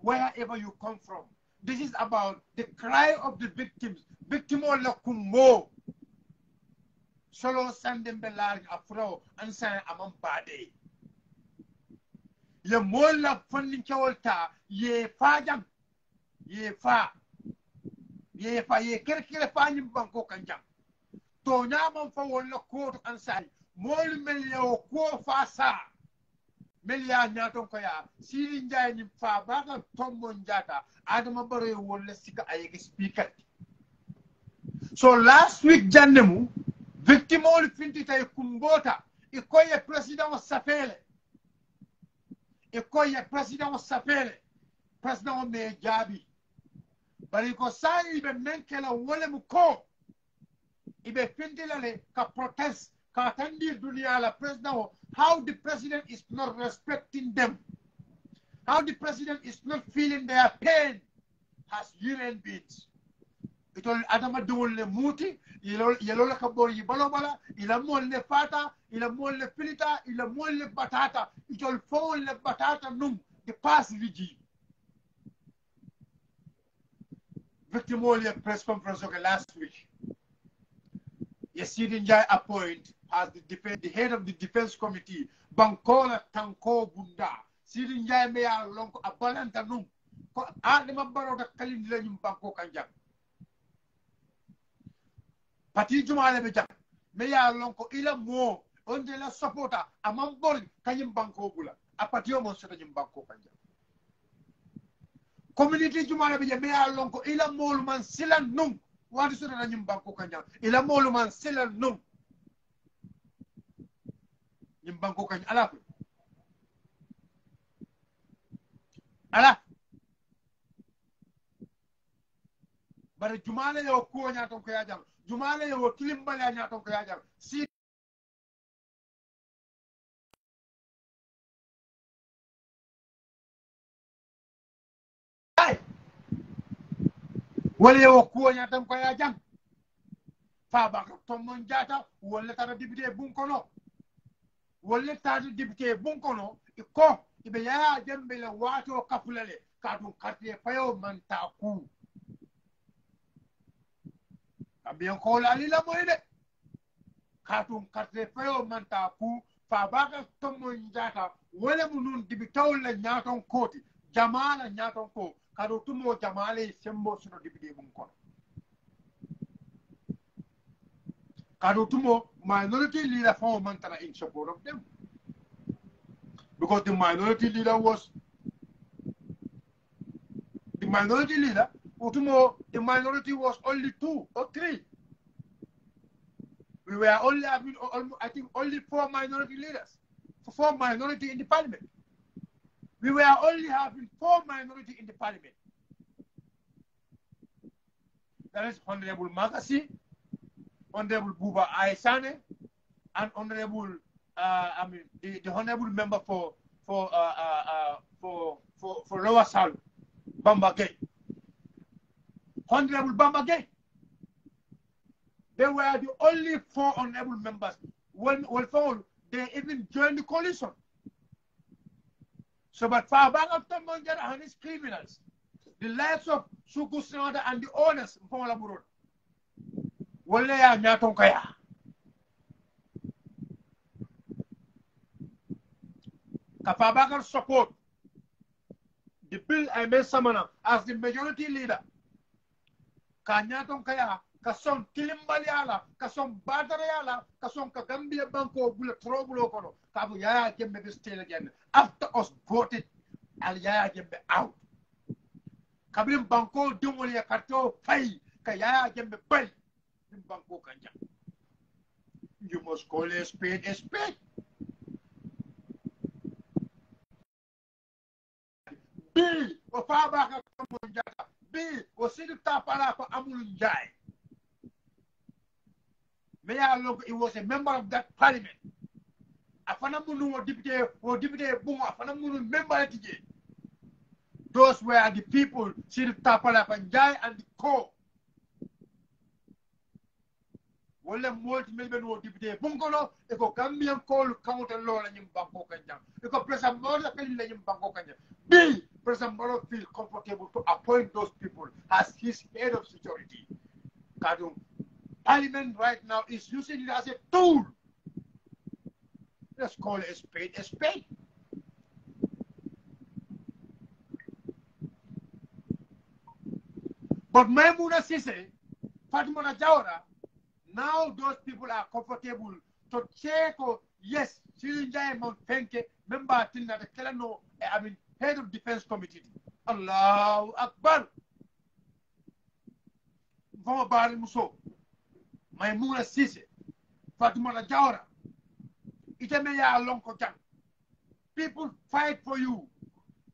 wherever you come from. This is about the cry of the victims. Victimol la kumbo. solo sandem be large afro ansa amam bade ye molla fannin kewolta ye fajam ye kerkere fanyim banko kanjam to nyamam fa wala ko ansai mol mel yo ko fa sa mel ya nyaton ko ya siri njay ni fa baga tombo njata adama bare wala sika ayege speaker. So last week jannemu victim ol finti tay kumbota ikoye president safele president me jabi bari ko sai be menkela wala mu ko ibe findilale ka protest ka tandi dunia la president how the president is not respecting them, how the president is not feeling their pain as human beings. Itol adama dewol le muti yelo la kabor yi balobala ila mol le fata ila mol le filita ila mol le batata itol fo le batata num the past regime. Victim only press conference last week. Gsidi Njai appoint as the head of the defense committee. Bankola Tanko Bunda. Sidi Njai me ya lonko abalanta num. Ko adama baro da kalindila nyum banko kanjam. Pati jumale be jam. Me ya lonko ila mo onde la supporta amam bor kanyum banko bula. Apati o mo sota nyum banko kanjam. Community jumale be jam me ya lonko ila molu man silan num. Wadi sota na nyum banko kanjam. Ila molu man silan num. Nyum banko kanjam ala. Ala. Bare jumale yo ko nyaton ko yajam. Jumale yo kilimbale nyaton ko yajam. Si wala yo ko nyaton ko yajam. Fa ba ko mon jata wala tara député bunkono. Wala tara député bunkono ko ibe ya jambe le wato kapulale kadum quartier fayo man ta ku. Ambiyon ko la lila moy de katum quartier fayo man ta ku fa ba ko mon jata wala munun dibi tawla nyaton koti jamala nyaton ko kado tumo jamale sembo suno député bunkono. Karutumo minority leader found Mantara in support of them. Because the minority leader was the minority was only 2 or 3. We were only having I think only 4 minority leaders. 4 minority in the parliament. We were only having 4 minority in the parliament. That is Honorable Magasi, Honorable Buba Aysane, and Honorable the Honorable member for Lower South, Bamba Gay. Honorable Bamba Gay. They were the only 4 honorable members. When they even joined the coalition. So, but far back after Manjara and his criminals, the likes of 𝗬𝗍𝗁 and the owners, wala ya nyaton kaya. Kapabagar support the bill I made Samana as the majority leader. Kanyaton kaya, kason Kilimbaliala, kason Badariala, kason Kagambia Banco, Bula Trobulo Kono, Kabu Yaya Gembe still again. After us voted, Al Yaya Gembe out. Kabim Banco Dumulia Kato Fai, Kaya Gembe Bay. You must call a spade a spade. B or far back B or see the tapala for Amulunjai. May I look, it was a member of that parliament. Afanamunu or deputy boom, Afanamunu member. Those were the people, see the tapala Panjai and the core. Wala multi million wo député bunkono e ko Gambian call counter law la ñim banko kanjam e ko president Moro kali la ñim banko kanjam B president Moro feel comfortable to appoint those people as his head of security kadum parliament right now is using it as a tool. Let's call it a spade a spade. But Maimouna Cissé, Fatimata Jawara, now those people are comfortable to check, yes, Sirinjai Mount Fenke, member Tina the Kelano, I mean, head of defense committee. Allahu Akbar. Vama Bari Muso, Maimouna Cissé, Fatimata Jawara, Itameya Alonko Jang. People fight for you.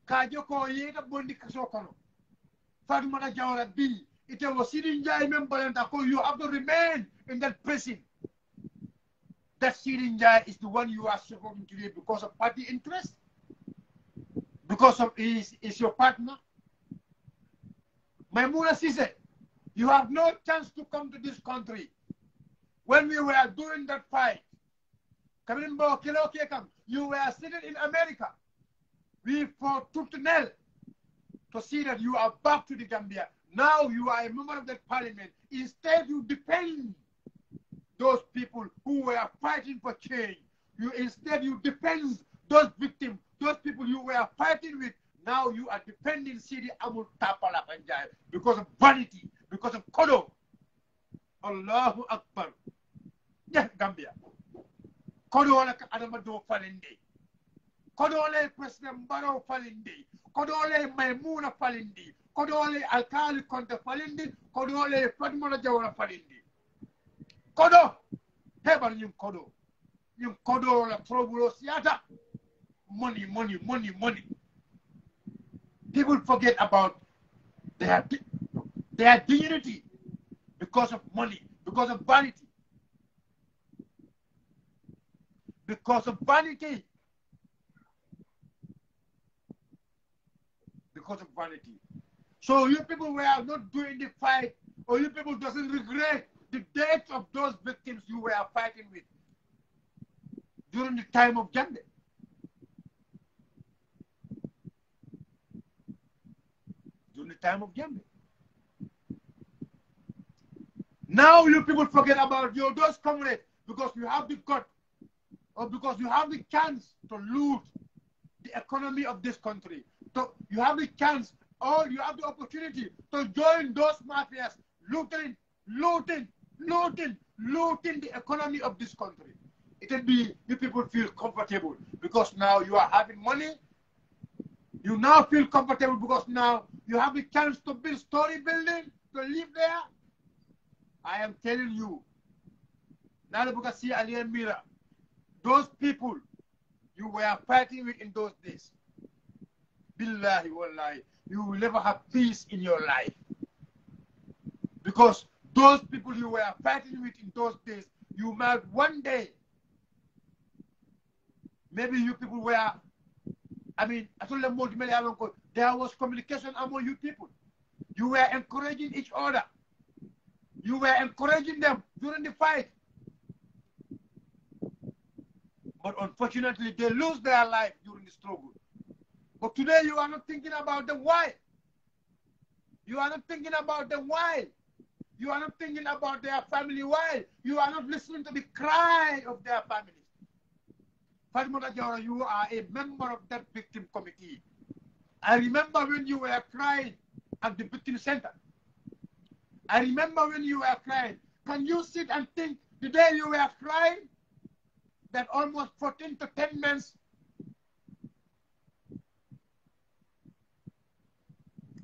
Kajoko Yega Bondi Kasokono. Fatimata Jawara B. It was Sirinjai member and you have to remain in that prison. That Sirinjai is the one you are supporting today because of party interest, because of is your partner. Maimouna Cissé, you have no chance to come to this country. When we were doing that fight, you were sitting in America. We fought tooth and nail to see that you are back to the Gambia. Now you are a member of that parliament. Instead, you defend those people who were fighting for change. Instead, you defend those victims, those people you were fighting with. Now you are defending Sidi Amul Tapala Panjai because of vanity, because of Kodo. Allahu Akbar. Yes, Gambia. Kodo ala Adamado Falinde. Kodo ala President Barrow Falinde. Kodo ala Maimouna Falinde. Kodole Alkali Conte Falindi, Kodole Fatimata Jawara Falindi. Kodo, heaven you Kodo. You Kodo la Trobulo Siata. Money, money, money, money. People forget about their dignity because of money, because of vanity. Because of vanity. Because of vanity. So you people were not doing the fight, or you people doesn't regret the death of those victims you were fighting with during the time of Jammeh. During the time of Jammeh. Now you people forget about those comrades because you have the gut, or because you have the chance to loot the economy of this country. So you have the chance, or you have the opportunity to join those mafias, looting the economy of this country. It will be, you people feel comfortable because now you are having money. You now feel comfortable because now you have the chance to build story building, to live there. I am telling you, Nalabukasi Ali and Mira, those people you were fighting with in those days, Billahi wallahi, you will never have peace in your life. Because those people you were fighting with in those days, you might one day, maybe you people were, I mean, there was communication among you people. You were encouraging each other. You were encouraging them during the fight. But unfortunately, they lose their life during the struggle. But today, you are not thinking about them. Why? You are not thinking about them. Why? You are not thinking about their family. Why? You are not listening to the cry of their families. Fatimata Jawara, you are a member of that victim committee. I remember when you were crying at the victim center. I remember when you were crying. Can you sit and think the day you were crying that almost 14 to 10 months,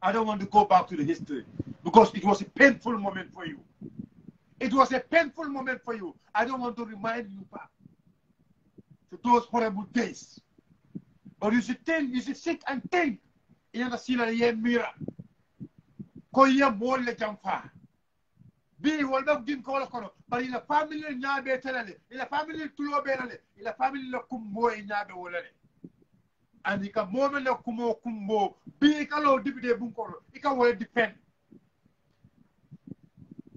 I don't want to go back to the history because it was a painful moment for you. It was a painful moment for you. I don't want to remind you back to those horrible days. But you should think, you should sit and think. Iyana sila ye mira. Ko ye mol le jamfa. Bi walba gin ko la kono. But ila family nyaabe telale. Ila family tulo benale. Ila family la kumbo e nyaabe wolale. And ika moment la kumo kumbo. Bi kalo dibide bunkoro. Ika will depend.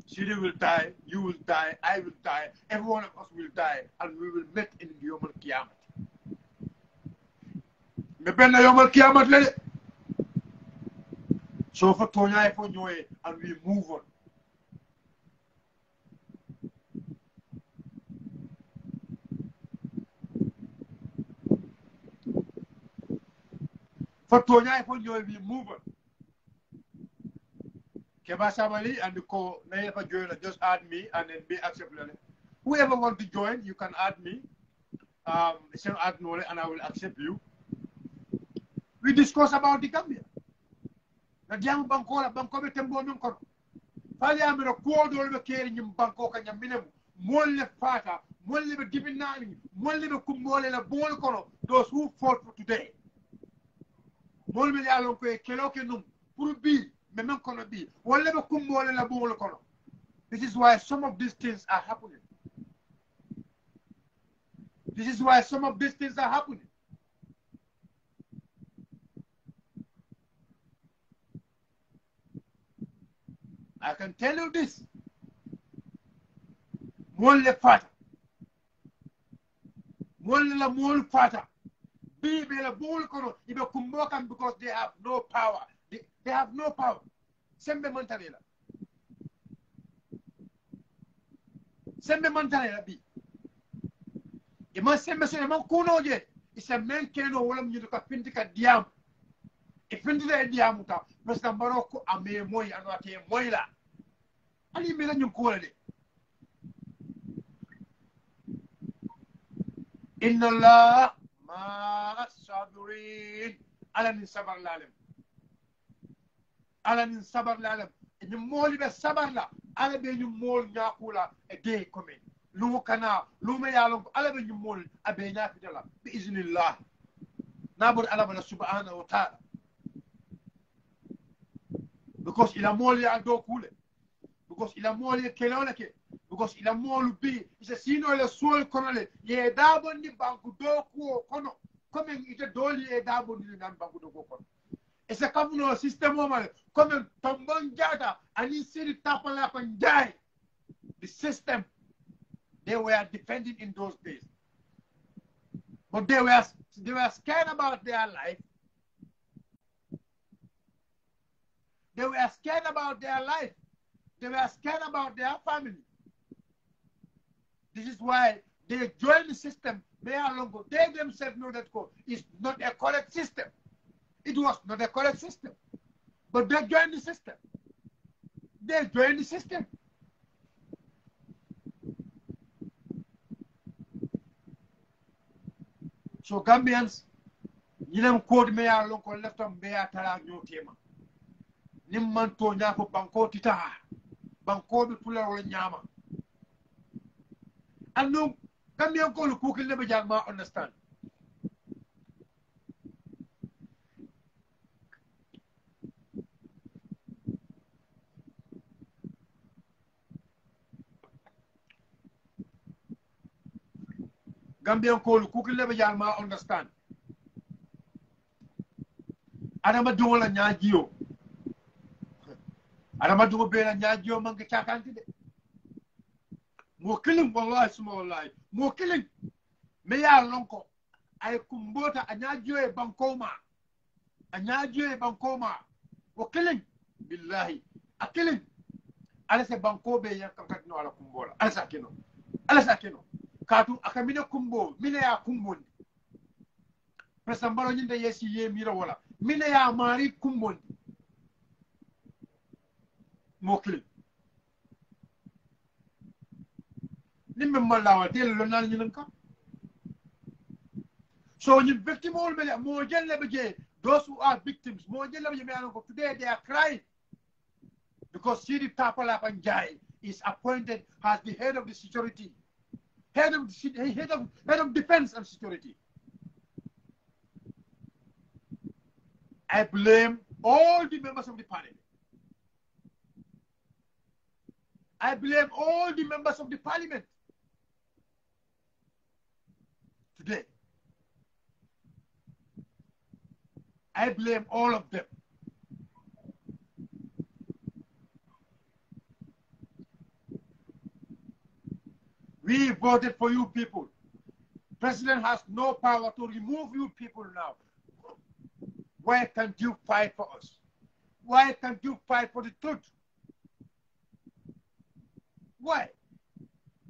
Sidi will die, you will die, I will die, every one of us will die, and we will meet in the Yom Kiamat. Mependa Yom Kiamat lele. So for Tonya for Noe, and we move on. For Tonya, for you will be moving. 𝗬𝗶𝘁 and the co never join, just add me and then be accepted. Whoever want to join, you can add me. Send add no and I will accept you. We discuss about the Gambia. Na diam banko la banko be tembo non ko. Fali amiro ko do be keri nyim banko ka nyam minemu. Molle fata, molle be dibinani, molle be kumbole la bol kono. Those who fought for today. Molle be alon ko e kelo ke num pour bi men kono bi. Molle be kumbole la bol kono. This is why some of these things are happening. This is why some of these things are happening. I can tell you this. Molle fata. Molle la mol fata. Bibe la bol kono. Ibe kumbokan because they have no power. They have no power. Sembe mantarela. Sembe mantarela bi. Ima sembe so ima kuno je. Isa men keno wala mnyidu ka finti ka diam. Finti da diam ta. President Baroko ame moy anwate moy la. Ali mela nyum ko de. Inna Allah ma sabirin. Ala min sabar lalim. Ala min sabar lalim. Ni moli be sabar la. Ala be ni mol nyakula e de komen. Lumu kana, lumu yalon ala be ni mol abe nyafitala bi iznillah. Nabur ala bala subhanahu wa ta'ala. Because ila mol ya do kule. Because ila mol ya kelolake. Because ila mol bi isa sino le sol konole ye dabo ni banku do ko kono. Comme ite doli e dabo ni nan banku do ko kono. Isa kamuno system mo male comme tombon jata ani siri tapala panjai. The system they were defending in those days. But they were scared about their life. They were scared about their life. They were scared about their family. This is why they joined the system. They themselves know that it's not a correct system. It was not a correct system. But they joined the system. They joined the system. So Gambians, yinem code me ya lonko leftam be ya tala nyotema. Nimman to nyako banko tita. Banko be pula wala nyama. And no Gambian ko lu kukil ne be jagma understand. Gambian ko lu kukil ne be jagma understand. Adama dungo la nyaajiyo. Adama dungo be la nyaajiyo manke chakanti de. Mo killing wallahi suma wallahi. Mo killing me ya lonko ay kumbota anyaajiyo e bankoma. Anyaajiyo e bankoma. Mo killing billahi. A killing. Ala se banko be yan kankat no ala kumbola. Ala sakino. Ala sakino. Katu akamine kumbo, mine ya kumbondi. Presambalo nyinde yesi ye mira wala. Mine ya mari kumbondi. Mokli. Nimbe malawa del lo nan nyinka. So you victim all me mo jelle beje those who are victims mo jelle beje me anko today they are crying because 𝗁𝗶𝘁𝗵 is appointed as the head of the security. Head of defense and security. I blame all the members of the parliament. I blame all the members of the parliament today. I blame all of them. We voted for you people. President has no power to remove you people now. Why can't you fight for us? Why can't you fight for the truth? Why?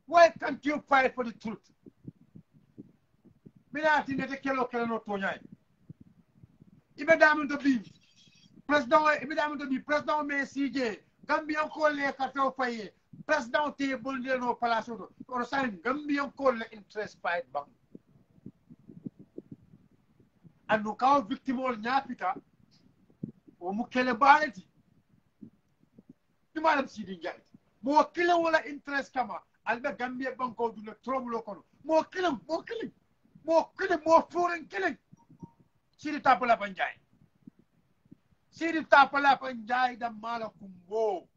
Why can't you fight for the truth? ibe daminto bi président ibe daminto bi président me CJ Gambian ko le kato faye président te bolde no place to or sa Gambian ko le interest fight bang anu kaw victime ol ñapita o mu kele balati madame Sidi Ndiaye mo kile wala interest kama albe Gambia banko du le trouble kono mo kile mo foreign killing Sidi tapala panjay Sidi tapala panjay da mala kumbo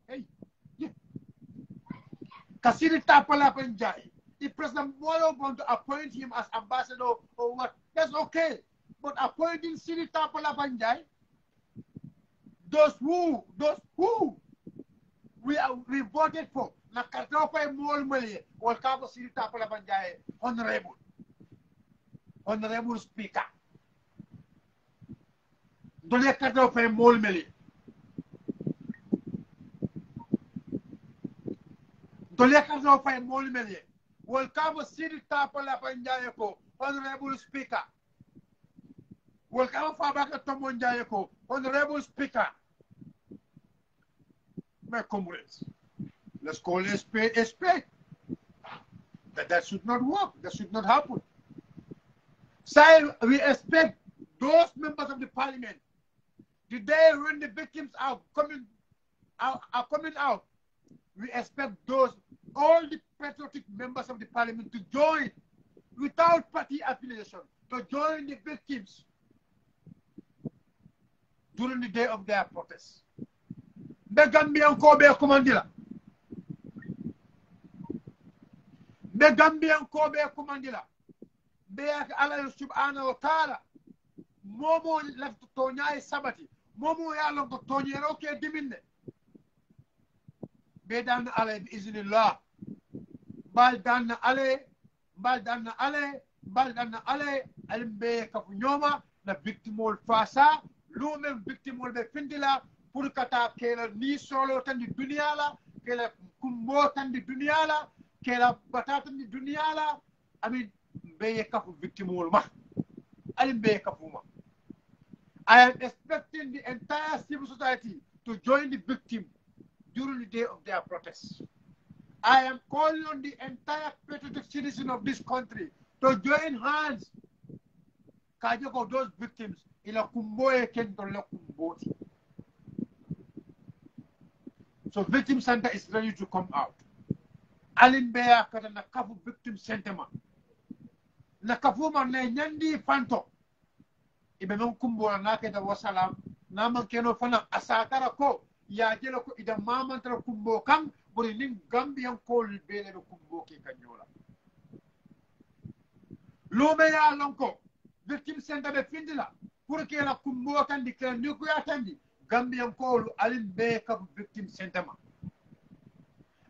hey yeah. Kasidi tapala panjay if President Molo want to appoint him as ambassador or what that's okay but appointing Sidi tapala panjay those who we voted for na karto fay mol mali wal kabo Sidi tapala panjay honorable speaker dole karto fay mol mali dole karto fay mol mali wal kabo Sidi tapala panjay ko honorable speaker wal kabo fa baka tomo njaye ko honorable speaker. My comrades, let's call a spade a spade. That should not work. That should not happen. So we expect those members of the parliament, the day when the victims are coming out, we expect all the patriotic members of the parliament to join without party affiliation, to join the victims during the day of their protest. Be Gambian ko be kumandila. Be Gambian ko be kumandila. Be Allah subhanahu wa ta'ala. Momo left to nyaay sabati. Momo ya lon ko to nyero ke diminde. Be dan Allah bi iznillah. Bal dan ale alimbe ka fu nyoma na victimol fasa lumen victimol be findila pour kata kela ni solo tan di dunia la kela kumbo tan di dunia la kela batata di dunia la amin be ka fu victimol ma alimbe ka fu ma. I am expecting the entire civil society to join the victim during the day of their protests. I am calling on the entire patriotic citizen of this country to join hands. Kajoko those victims ila kumboe kendo la kumboti. So victim center is ready to come out. Alimbea kata na kafu victim center ma. Na kafu ma na nyandi fanto. Ibe non kumbo na keda wasalam na man keno fana asakara ko ya jelo ko ida mamantra kumbo kam buri ning Gambian ko bele do kumbo ke kanyola. Lume ya lonko victim center be findila pour que la kumbo tan di klan ni ko yatandi Gambian ko alimbe ka victim center ma.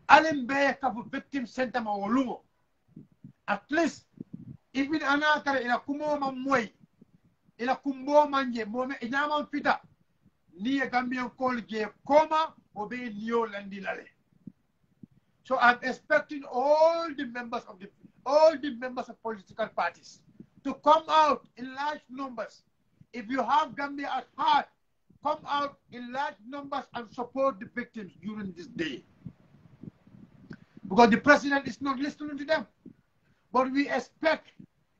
Alimbe ka victim center ma wolumo. At least even anatara ila kumo mamoy ila kumbo manje mome inyaman fita ni Gambian call ge koma obe niyo landi lale. So I'm expecting all the members of political parties to come out in large numbers. If you have Gambia at heart, come out in large numbers and support the victims during this day. Because the president is not listening to them. But we expect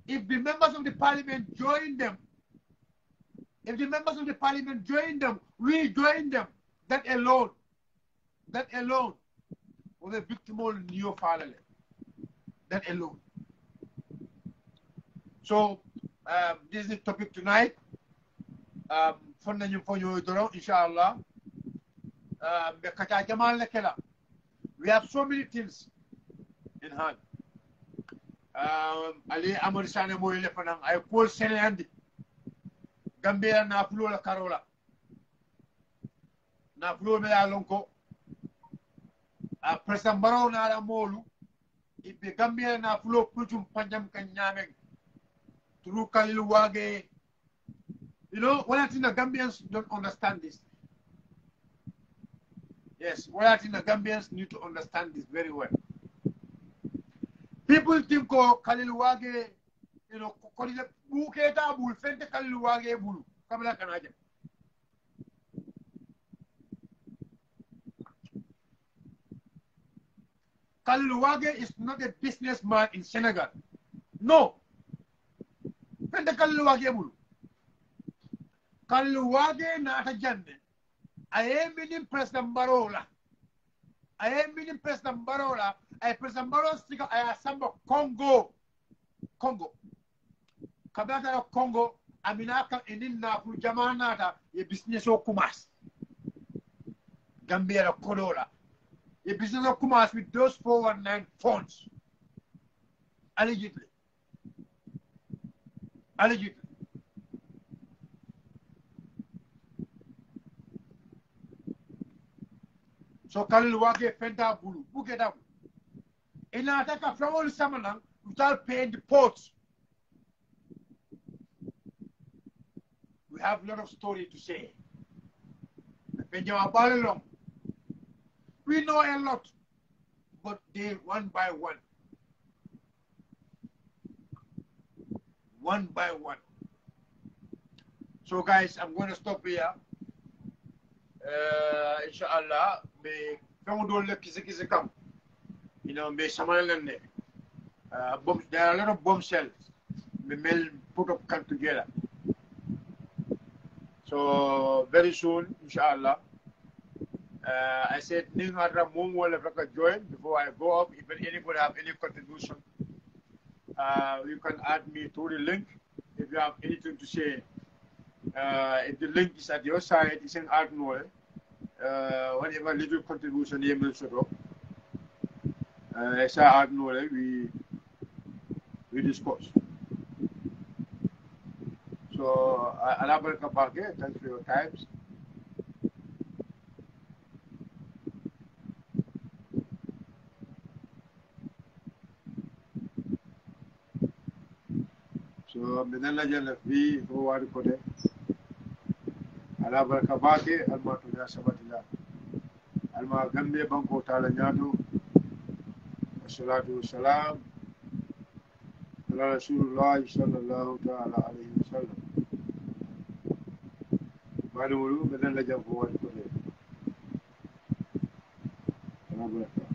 if the members of the parliament join them, we join them, that alone will the victim all new fatherland. That alone. So this is the topic tonight. Inshallah. We have so many things in hand. Ali Amorisane Moyle Fanang, I call Senandi. Gambia na flo la Carola. Na flo me la lonko. President Barrow na la molu. Ipe Gambia na flo putum panjam kanyameng. Through Kalilu Wage. You know, one thing the Gambians don't understand this. Yes, one thing the Gambians need to understand this very well. People think Kalilu Wage, you know, buketa bul fente kallu wage bulu kabla kanaje kallu wage is not a businessman in Senegal. No. Fente kallu wage bulu kallu wage na ata jande aye minim president barola aye minim president barola ay president baro sika ay samba Congo kabata Congo aminaka eninna fu jamanata ye business o kumas Gambia la kodola ye business o kumas with those 419 funds allegedly so kalil wage fenta bulu buketa ina ataka from samana without paying the ports. We have a lot of story to say. We know a lot, but they one by one. So guys, I'm going to stop here. Inshallah, me don't let 𝘂𝗁𝘂𝗁𝘂 you know, me samalane. There are a lot of bombshells. Me will put up come together. So very soon, inshallah. I said, Ning Hadra Mum will have a join before I go up. If anybody have any contribution, you can add me to the link. If you have anything to say, if the link is at your side, it's an add more. Whatever little contribution you will show up. As I add more, we discuss. So, thanks for your time. So, medalla jalla fi ko wadi ko de ala baraka bake alma to ya sabatila alma gambe banko tala nyato wassalatu wassalam ala rasulullah sallallahu ta'ala alayhi wasallam madu medalla jalla ko wadi ko de ala baraka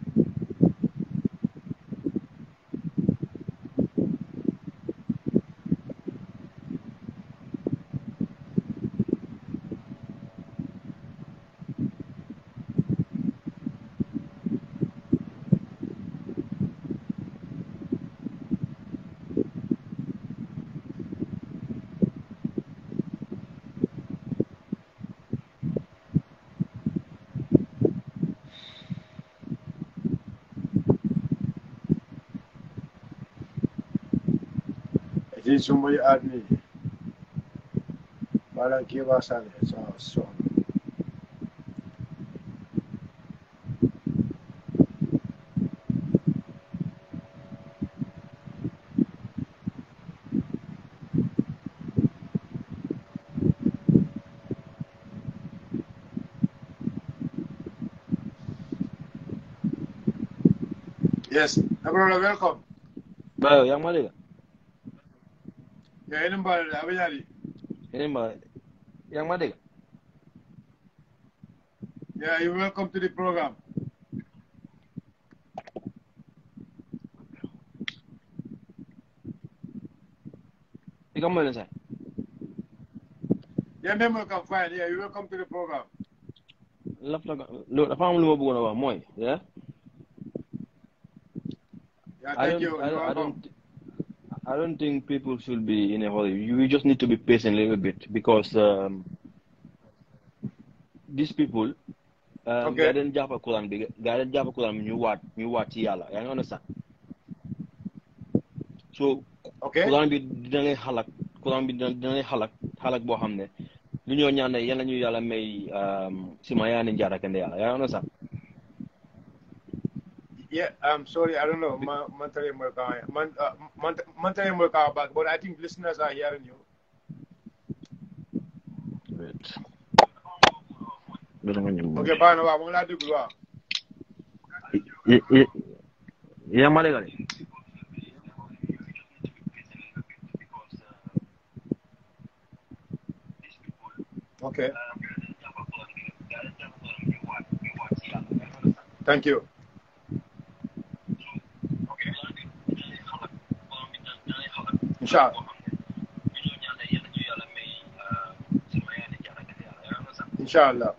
somebody add me. Wala 𝘂𝗶𝘁𝗵 so. Yes, everyone welcome. Bayo, yang mana? Ya, ini mbak Abiyali. Ini mbak, yang mana? Yeah, you're welcome to the program. Ikaw mo lang, sir. Yeah, ma'am, welcome, fine. Yeah, you're welcome to the program. Look, I found you more about yeah? Yeah, thank you. I don't think people should be in a hurry. You just need to be patient a little bit because these people, okay. Garden Java Kulan, you yala. You understand? So, okay. Kulan be done halak bohamne. Lunyo nyana yana ñu yalla may simayani njara kende yalla. You understand? Yeah, I'm sorry, I don't know. But I think listeners are hearing you. Wait. Okay, bye. No, I'm gonna do good. Yeah, Malegale. Okay. Thank you. Inshallah. Inshallah.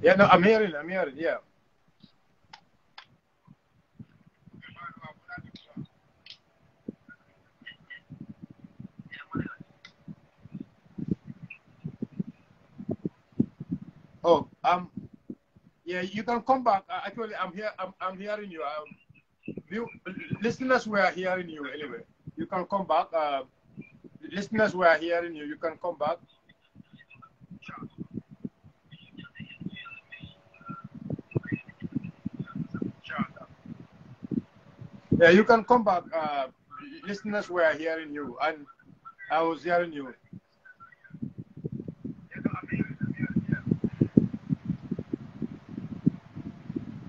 Yeah, no, I'm hearing, yeah. Oh, yeah, you can come back. Actually, I'm hearing you. Listeners were hearing you anyway. You can come back. Listeners were hearing you. You can come back. Yeah, you can come back. Listeners were hearing you, and I was hearing you.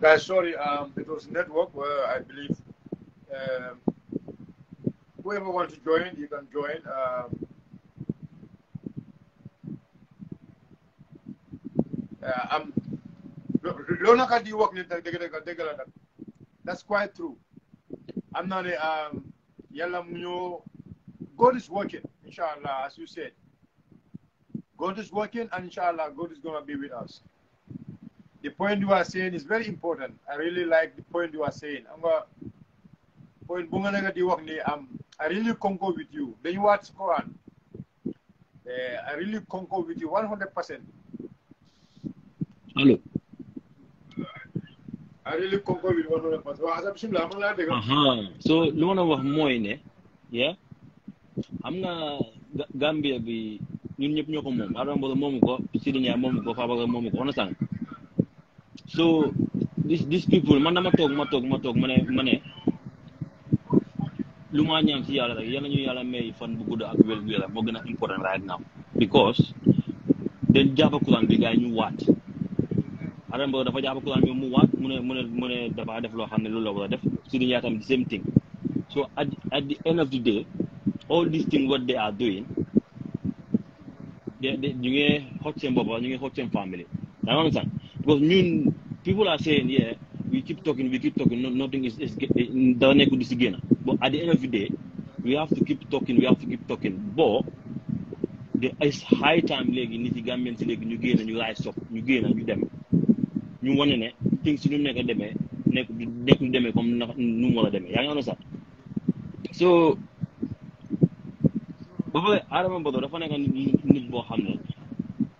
Guys, sorry, it was network where I believe whoever wants to join, you can join. That's quite true. I'm not God is working, inshallah, as you said. God is working, and inshallah, God is going to be with us. The point you are saying is very important. I really like the point you are saying. I really concur with you. Then you watch Quran. I really concur with you 100%. Hello. I really concur with 100%. So, lu ma wax mooy ne, yeah, am na Gambia bi ñun ñëpp ñoo ko moom. Adama Barrow moomu ko, Sidi Ndiaye moomu ko, Fabakary moomu ko, understand? So these people, man dama toog ma ne lu ma ñaan ci yàlla rek yàlla ñu yàlla may fan bu gudd ak wér gu yaram moo gën a important right now, because den jàppa Quran bi gars yi ñu waat. Adama Barrow dafa jàppa Quran bi mu waat mu ne dafa def loo xam ne loolu la war a def. Sidi Ndiaye tam the same thing. So at the end of the day, all these things what they are doing, ñu ngi xoj seen bopp, ñu ngi xoj seen family. I understand? Because people are saying, yeah, we keep talking, nothing is getting. But at the end of the day, we have to keep talking. But there is high time legi niti Gambian legi ñu génn ñu rise up, ñu génn ñu dem. Ñu wane ne things ñu nekk demee comme nu mu war a demee. Yaa ngi understand? So ba pare Adama Barrow dafa nekk nit boo xam ne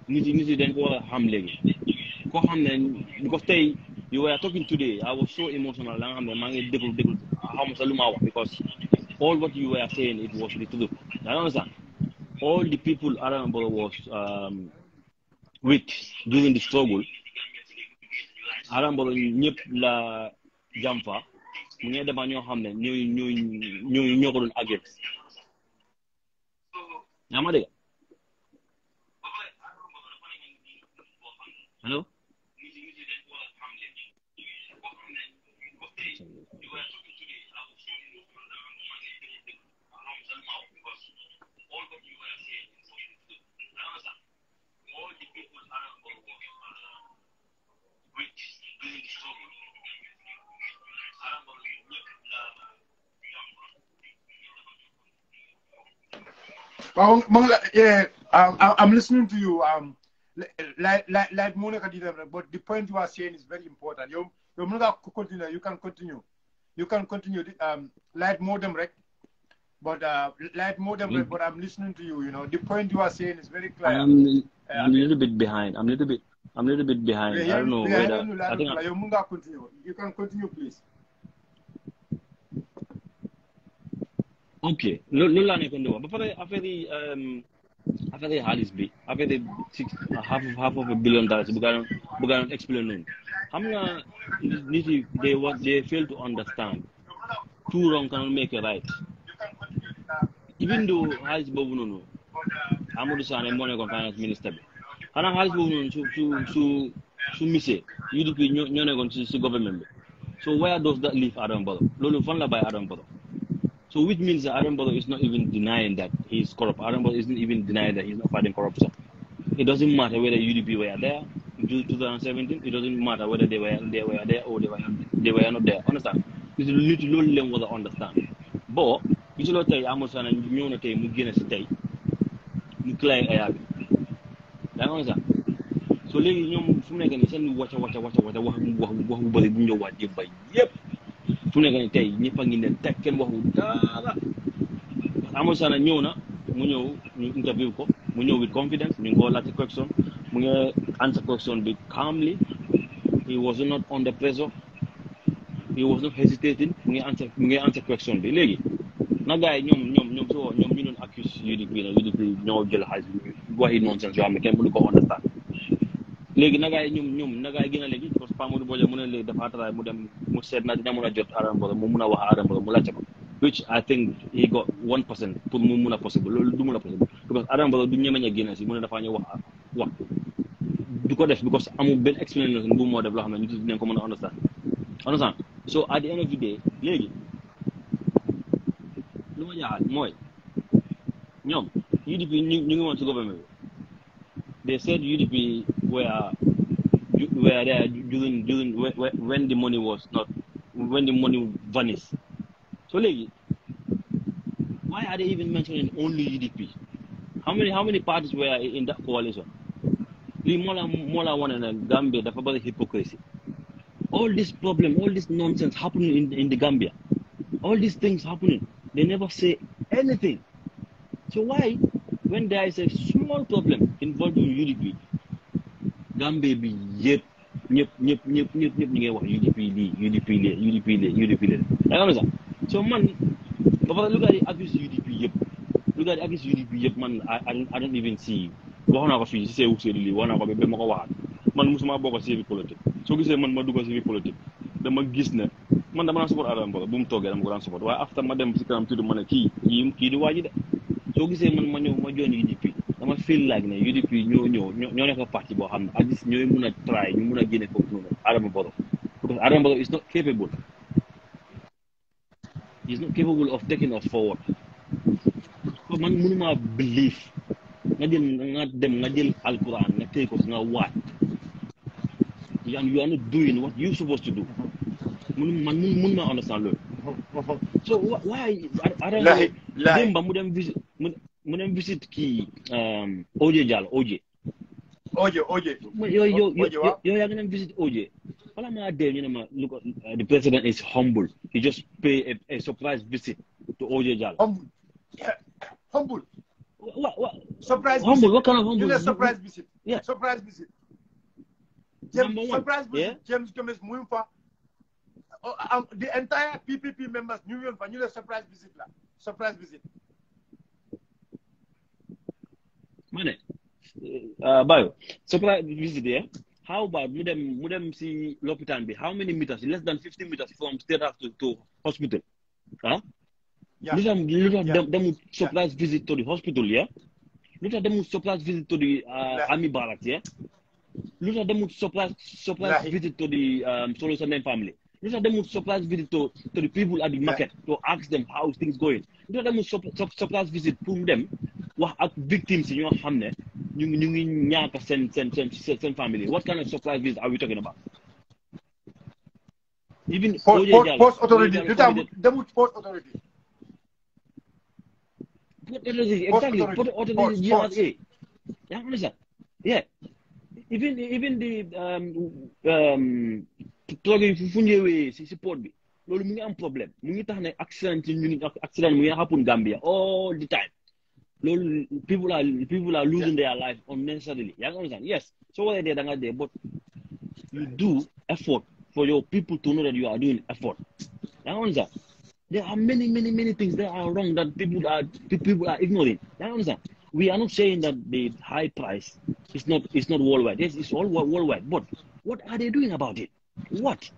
nit yi dañ ko war a xam léegi. Koo xam ne because tey you were talking today, I was so emotional. La nga xam ne maa ngi déglu xaw ma sa lu ma wax, because all what you were saying, it was the truth. I understand. All the people Adama Barrow was with during the struggle, Adama Barrow ñëpp la jàmfa mu ngi dema ñoo xam ne ñoo ko doon against. Yaa ma dégg? Hello? Yeah, I'm listening to you. Like Monica did, but the point you are saying is very important. You continue. You can continue. Light modem rec, but but I'm listening to you. You know, the point you are saying is very clear. I'm a little bit behind. I'm a little bit behind. I don't know whether. I think you can continue, please. Okay. Loolu laa nekkoon di wax ba pare affaire yi xaalis bi affaire yi half of $1 billion bu gaañoon explain noonu xam nga nit yi they fail to understand two wrong cannot make a right. Even though xaalis boobu noonu Amadou Sané moo nekkoon finance minister bi xanaa xaalis boobu noonu su misee UDP ñoo nekkoon si government bi So where does that leave Adam Barrow? Lolo fan la by Adam Barrow. So which means that Adam Barrow is not even denying that he's corrupt. Adam Barrow isn't even denying that he's not fighting corruption. It doesn't matter whether UDP were there in 2017. It doesn't matter whether they were there or they were not there. Understand? This is literally what I understand. But you should say I'm saying you know mu gëna ci tay mu clay aya bi. Da nga understand? So léegi ñoom fu mu nekk nii seen wàcca wax bu bëri bu ñu ñëw waat yëpp bay yëpp fu mu nekk nii tey ñëpp a ngi leen teg kenn waxu dara Amadou Sana ñëw na mu ñëw ñu interview ko mu ñëw with confidence ñu ngi ko laajte question mu ngi answer question bi calmly. He was not under pressure. He was not hesitating. mu ngi answer question bi léegi na gars yi ñoom ñu doon accuse UDP ñoo jël xaalis bi waxi nonsense yoo xam ne kenn mënu ko understand. léegi nagaay ñoom nagaay gën a léegi parce que Pa Modou Bojang mu ne léegi dafa taraay mu dem mu seet na dina mën a jot Adama Barrow mu mun a wax Adama Barrow mu laajte ko which I think he got 1% pour mu mun a possible loolu du mun a possible because Adama Barrow du ñemeñ a génn si mu ne dafaa ñëw wax du ko def because amul benn explanation bu moo def loo xam ne nit ñi dinañ ko mën a understand so at the end of the day léegi lu ma jaaxal mooy ñoom UDP ñu ngi woon si gouvernement bi. They said UDP were there during when the money was not when the money vanished. So like, why are they even mentioning only UDP? How many parties were in that coalition? Mola one and Gambia, that's about hypocrisy. All this problem, all this nonsense happening in the Gambia. All these things happening. They never say anything. So why? When there is a small problem involving UDP, Gambia be yep, UDP. So man, look at the accused UDP yep. Look at the accused UDP yep man. I don't even see. One of us say really one of us be more man musuma bokk ci politique. So gisee man ma dugg ci politique. Dama gis ne man dama support Adama Barrow bu mu toogee dama ko daan support waaye after ma dem ci kanam tudd ma ne kii di waaji de. So gisee man ma ñëw ma join UDP dama feel like ne UDP ñoo nekk parti boo xam ne at least ñooy mun a try ñu mun a génne foofu noonu Adama Barrow because Adama Barrow is not capable. He is not capable of taking us forward. So man mënuma believe nga jël Alquran nga tey ko nga waat and you are not doing what you're supposed to do. Man mënuma understand loolu. So why Adama Demba mu dem visit kii OJ Jallow OJ yow yaa ngi dem visit OJ wala maa dee ñu ne ma look the president is humble. He just pay a surprise visit to OJ Jallow. Humble. What? Surprise humble visit. What kind of humble? You know, surprise visit. Yeah. Surprise visit. Surprise visit. 𝗬𝗏 Muimfa. The entire PPP members New York for you surprise visit la. Surprise visit. Mane. Bayo. Surprise visit there. How about mudem see Lopitan be? How many meters? Less than 50 meters from State House to hospital. Huh? Yeah. Them surprise visit to the hospital, yeah? Look at them surprise visit to the army barracks, yeah? Look at them surprise visit to the Solution family. Look at them surprise visit to the people at the market to ask them how things going. Look at them surprise visit to them what victims in your family. Send family. What kind of surprise visit are we talking about? Even post authority. Post authority. Exactly. Put authority GRA. Yeah, understand? Yeah. Even the plugin funyewe support bi. Lolu mu ngi am problème. Mu ngi tax ne accident mu ngi happen Gambia all the time. Lolu people are losing their life unnecessarily. You understand? Yes. So what they danga there, but you do effort for your people to know that you are doing effort. You understand? There are many things that are wrong that people are ignoring. You understand? We are not saying that the high price is not worldwide. Yes, it's all worldwide. But what are they doing about it? What?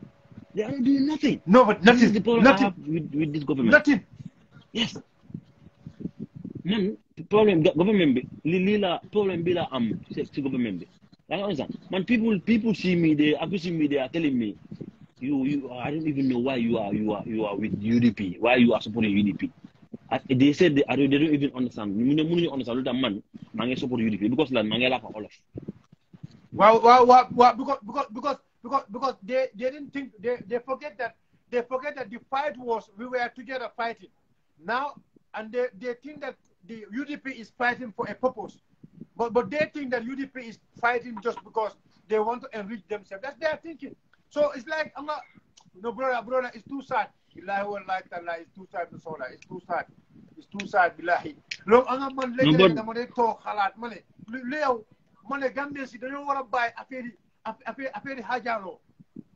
They are not doing nothing. No, but nothing. This is the problem I have with this government. Nothing. Yes. Man, the problem government lila problem bila government. You understand? Man, people see me, they accusing me, they are telling me I don't even know why you are with UDP. Why you are supporting UDP? They said they don't even understand. They understand that man support UDP because like man like all of. Well, because they didn't think they forget that the fight was we were together fighting now, and they think that the UDP is fighting for a purpose, but they think that UDP is fighting just because they want to enrich themselves. That's their thinking. So it's like I'm not, brother, it's too sad. It's too sad to sola. It's too sad. It's too sad. Billahi. Long anga man legere dama de talk halat mané. Leo mané Gambien si dañu wara bay affaire hajalo.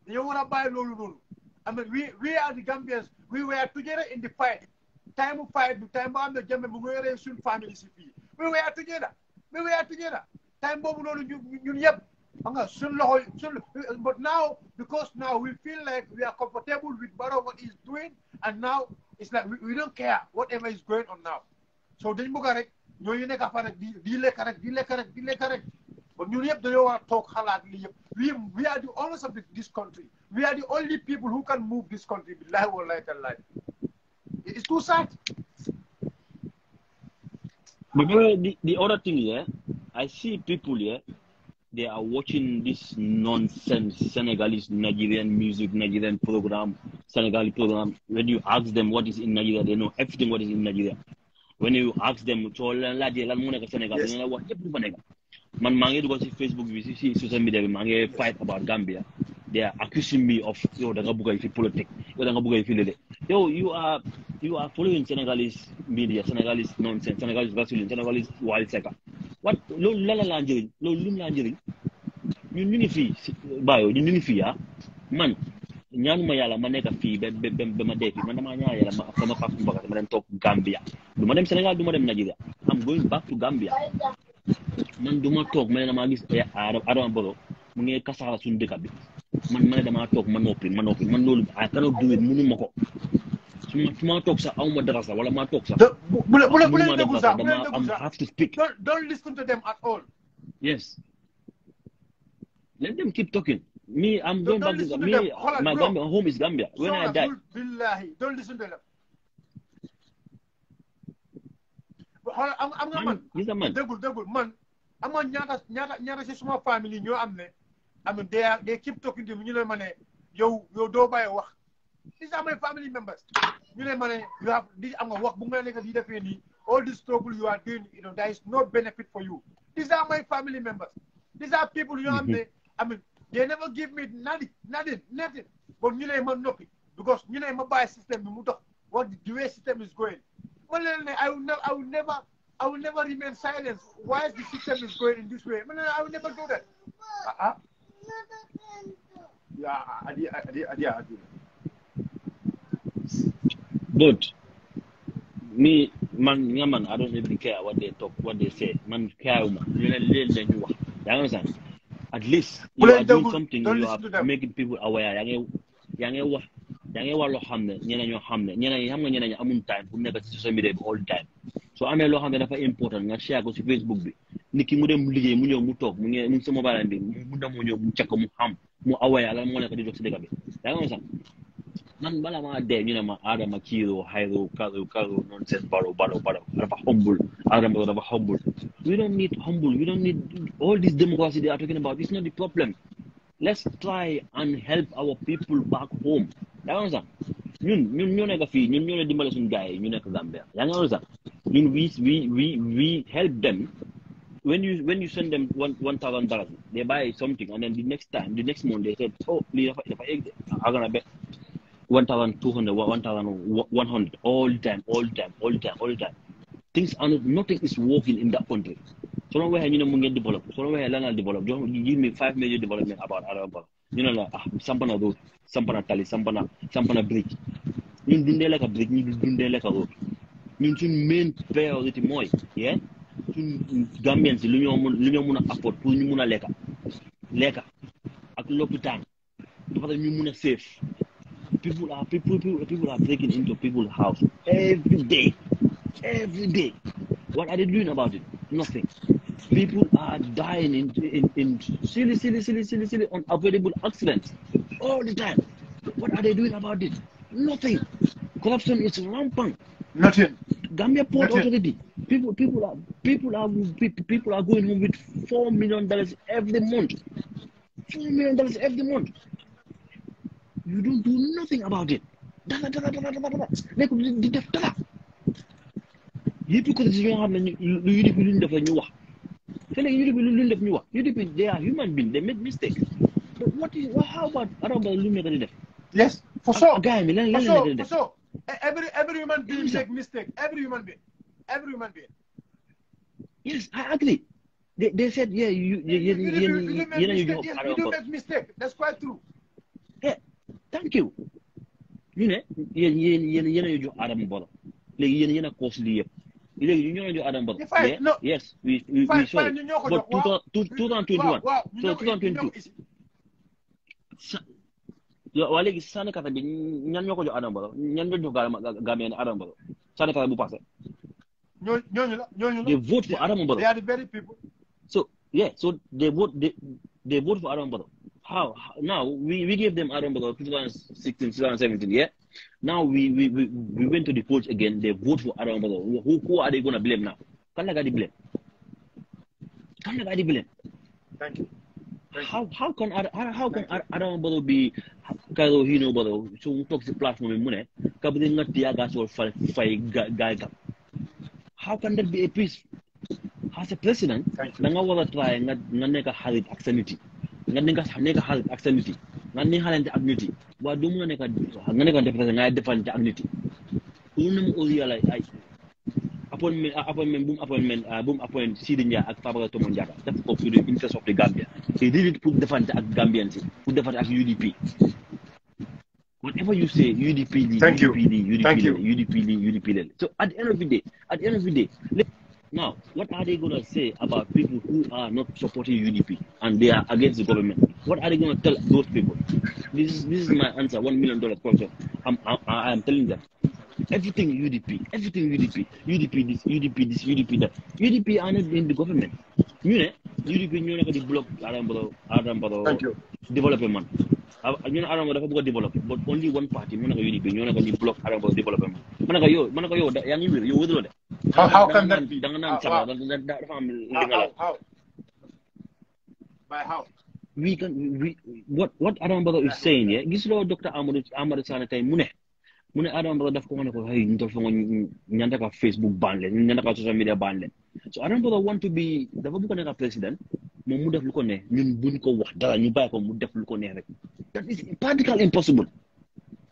Dañu wara bay lolu. I mean we are the Gambians. We were together in the fight. Time of fight, the time am the Gambian we were soon family CP. We were together. Time bobu lolu ñun yeb. But now, because now we feel like we are comfortable with what he's doing, and now it's like we don't care whatever is going on now. So then correct, you need correct. But you have to talk halal. We are the owners of this country. We are the only people who can move this country. It's too sad. But the other thing here, I see people here. They are watching this nonsense Senegalese Nigerian music, Nigerian program, Senegalese program. When you ask them what is in Nigeria, they know everything what is in Nigeria. When you ask them, Senegal, yes. You know what? Man, go see Facebook, we see social media, we fight about Gambia. They are accusing me of politics. You are following Senegalese media, Senegalese nonsense, Senegalese Vaseline, Senegalese wild sector. What lanjering ñu fi bayo ñu fi ya man ñaanuma yalla ma nekk fi be ma dé fi man dama ñaan yalla ma sama papa mbaka dama dem tok Gambia duma dem Sénégal duma dem Nigeria. I'm going back to Gambia. Man duma tok ma dama gis Adama Barrow mu ngi kassala suñu dëkk bi man dama tok man noppi man lolu I cannot do it mënu mako suma tok sa awma dara sa wala ma tok sa I have to speak. Don't listen to them at all. Yes. Let them keep talking. Me, I'm going back to me. My Gambia, home is Gambia. When I die, don't listen to them. I'm he's a man. Degul man. I'm on nyata si suma family ñoo am ne. I mean they keep talking to me. You know mané yow do bay wax. These are my family members. You know mané you have this am wax bu nga nek di defé ni all this struggle you are doing, you know, there is no benefit for you. These are my family members. These are people you know I mean they never give me nothing. But you know man nopi because you know my buy system what the way system is going. I will never remain silent. Why is the system is going in this way? I will never do that. Yeah, But me, man, I don't even care what they talk, what they say. Man, care, you understand? At least you are doing something. You are making people aware. Time for never social media all the time. So I'm a lot of important. I share go to Facebook. Niki mu dem liggéey mu ñew mu tok mu ngi mu sama mobile bi mu dem mu ñew mu ciak mu xam mu awaya la mo nek di dox ci dega bi da nga sax man bala ma de ñu ne ma Adama 𝗀𝗶𝘁 nonsense baro dafa humble. We don't need humble. We don't need all this democracy they are talking about. It's not the problem. Let's try and help our people back home. Da nga sax ñun ñoo nek fi ñun ñoo dimbal suñu gaay ñu nek Gambia da nga sax ñun we help them. When you send them $1,000, they buy something, and then the next month they said, oh, I'm gonna bet 1,200, 1,100 all the time. Things are nothing is working in that country. So long way you know mungi develop. So long way lana develop. You give me 5 million development about Arab. You know like sampana road, sampana tali, sampana bridge. You dundee like a bridge, you dundee like a road. You main priority moy, yeah. Gambians lu ñoo mëna afford pour ñu mëna lekka ak l'hôpital dafa ñu mëna safe. People are breaking into people's house every day. What are they doing about it? Nothing. People are dying in silly unavoidable accidents all the time. What are they doing about it? Nothing. Corruption is rampant. Nothing. Gambia Port Nothing. Authority. People are going home with $4 million every month. $4 million every month. You don't do nothing about it. Like di def dara. Yëpp ko ci ñoo xam ne UDP lu ñu def la ñu wax. Te léegi UDP lu ñu def ñu wax. UDP they are human beings, they make mistakes. But how about Araba lu nekk di def? Yes, for sure. Gars mi lan nekk di def? For sure. Every human being make mistake. Every human being. Yes, I agree. They said, yeah, you do make mistake. That's quite true. Yeah, thank you. You know, you jox Adam Barrow. Léegi yéen a cause lii yëpp. Léegi ñu ñoo jox Adam Barrow. Yes, we saw it. But 2021. So 2022. Waa léegi sànni kata bi ñan ñoo ko jox Adam Barrow ñan ñoo jox Gambien Adam Barrow sànni kata bu passé. ñooñu la. They vote for Adam Barrow. They are the very people. So yeah, so they vote for Adam Barrow. How now we gave them Adam Barrow 2016, 2017, yeah. Now we went to the polls again. They vote for Adam Barrow. Who are they gonna blame now? Kan la blame? Thank you. How can Adam Barrow be Karo Hino Barrow? So we talk the platform mune. Kabri ngati aga so fay guy. How can that be a peace? As a president, nga wara try nga neka xarit ak sa nit nga neka xarit ak sa nit nga ni xalante ak nit wa do mu neka nga neka def nga defante ak nit ñu mu yalla ay appointment boom appoint Sidi Ndia ak Fabara Tomo Njaka def ko for the interest of the Gambia. They did it pour defante ak Gambians pour defante ak UDP. Whatever you say, UDP. So at the end of the day, now, what are they going to say about people who are not supporting UDP and they are against the government? What are they going to tell those people? This is my answer, $1 million question. I'm telling them. Everything UDP, UDP this, UDP that. UDP are not in the government. You know, UDP you know the block Adam Barrow development. You know Adam Barrow develop, but only one party. You know UDP, you know the block Adam Barrow development. Manaka yo, you withdraw. How can that be? How? By how? What Adam Barrow is saying, yeah. This law Dr. Amadou Sane tay mune Adam Barrow daf ko wone ko hay ndol fa ñanda ka Facebook ban len ñanda ka social media ban len. So Adam Barrow want to be dafa bu ko nekk president moom mu def lu ko ne ñun buñ ko wax dara ñu bay ko mu def lu ko ne rek. That is practically impossible.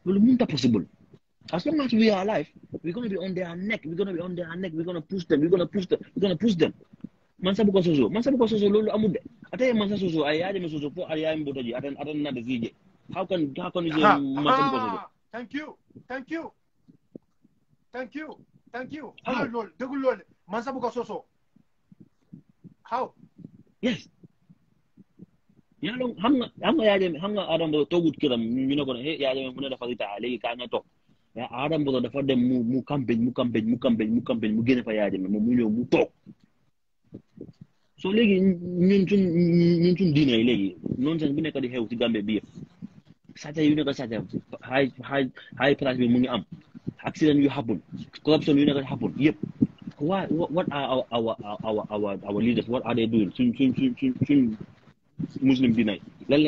Lolu mënta possible. As long as we are alive, we're going to be on their neck. We're going to push them. Man sabu ko soso lolu amul de. Atay man soso ay yaade me soso po ay yaay mboto ji atan na de fije. How can you say man sabu ko soso? Thank you. How lol degul lol man sabu ko soso. How? Yes. Ya long xam nga yaade xam nga Adam do togut kiram ñu ne ko he yaade mu ne dafa rita legi ka nga tok. Ya Adam Barrow dafa dem mu campagne mu génne fa yaade mu ñëw mu toog. So léegi ñun suñ diine yi léegi noonu sax bu nekk di xew ci Gambie bi yëpp sàcca yu nekk sàcca high price bi mu ngi am accident yu happen corruption yu nekk happen yëpp what are our leaders, what are they doing suñ Muslim diine yi lan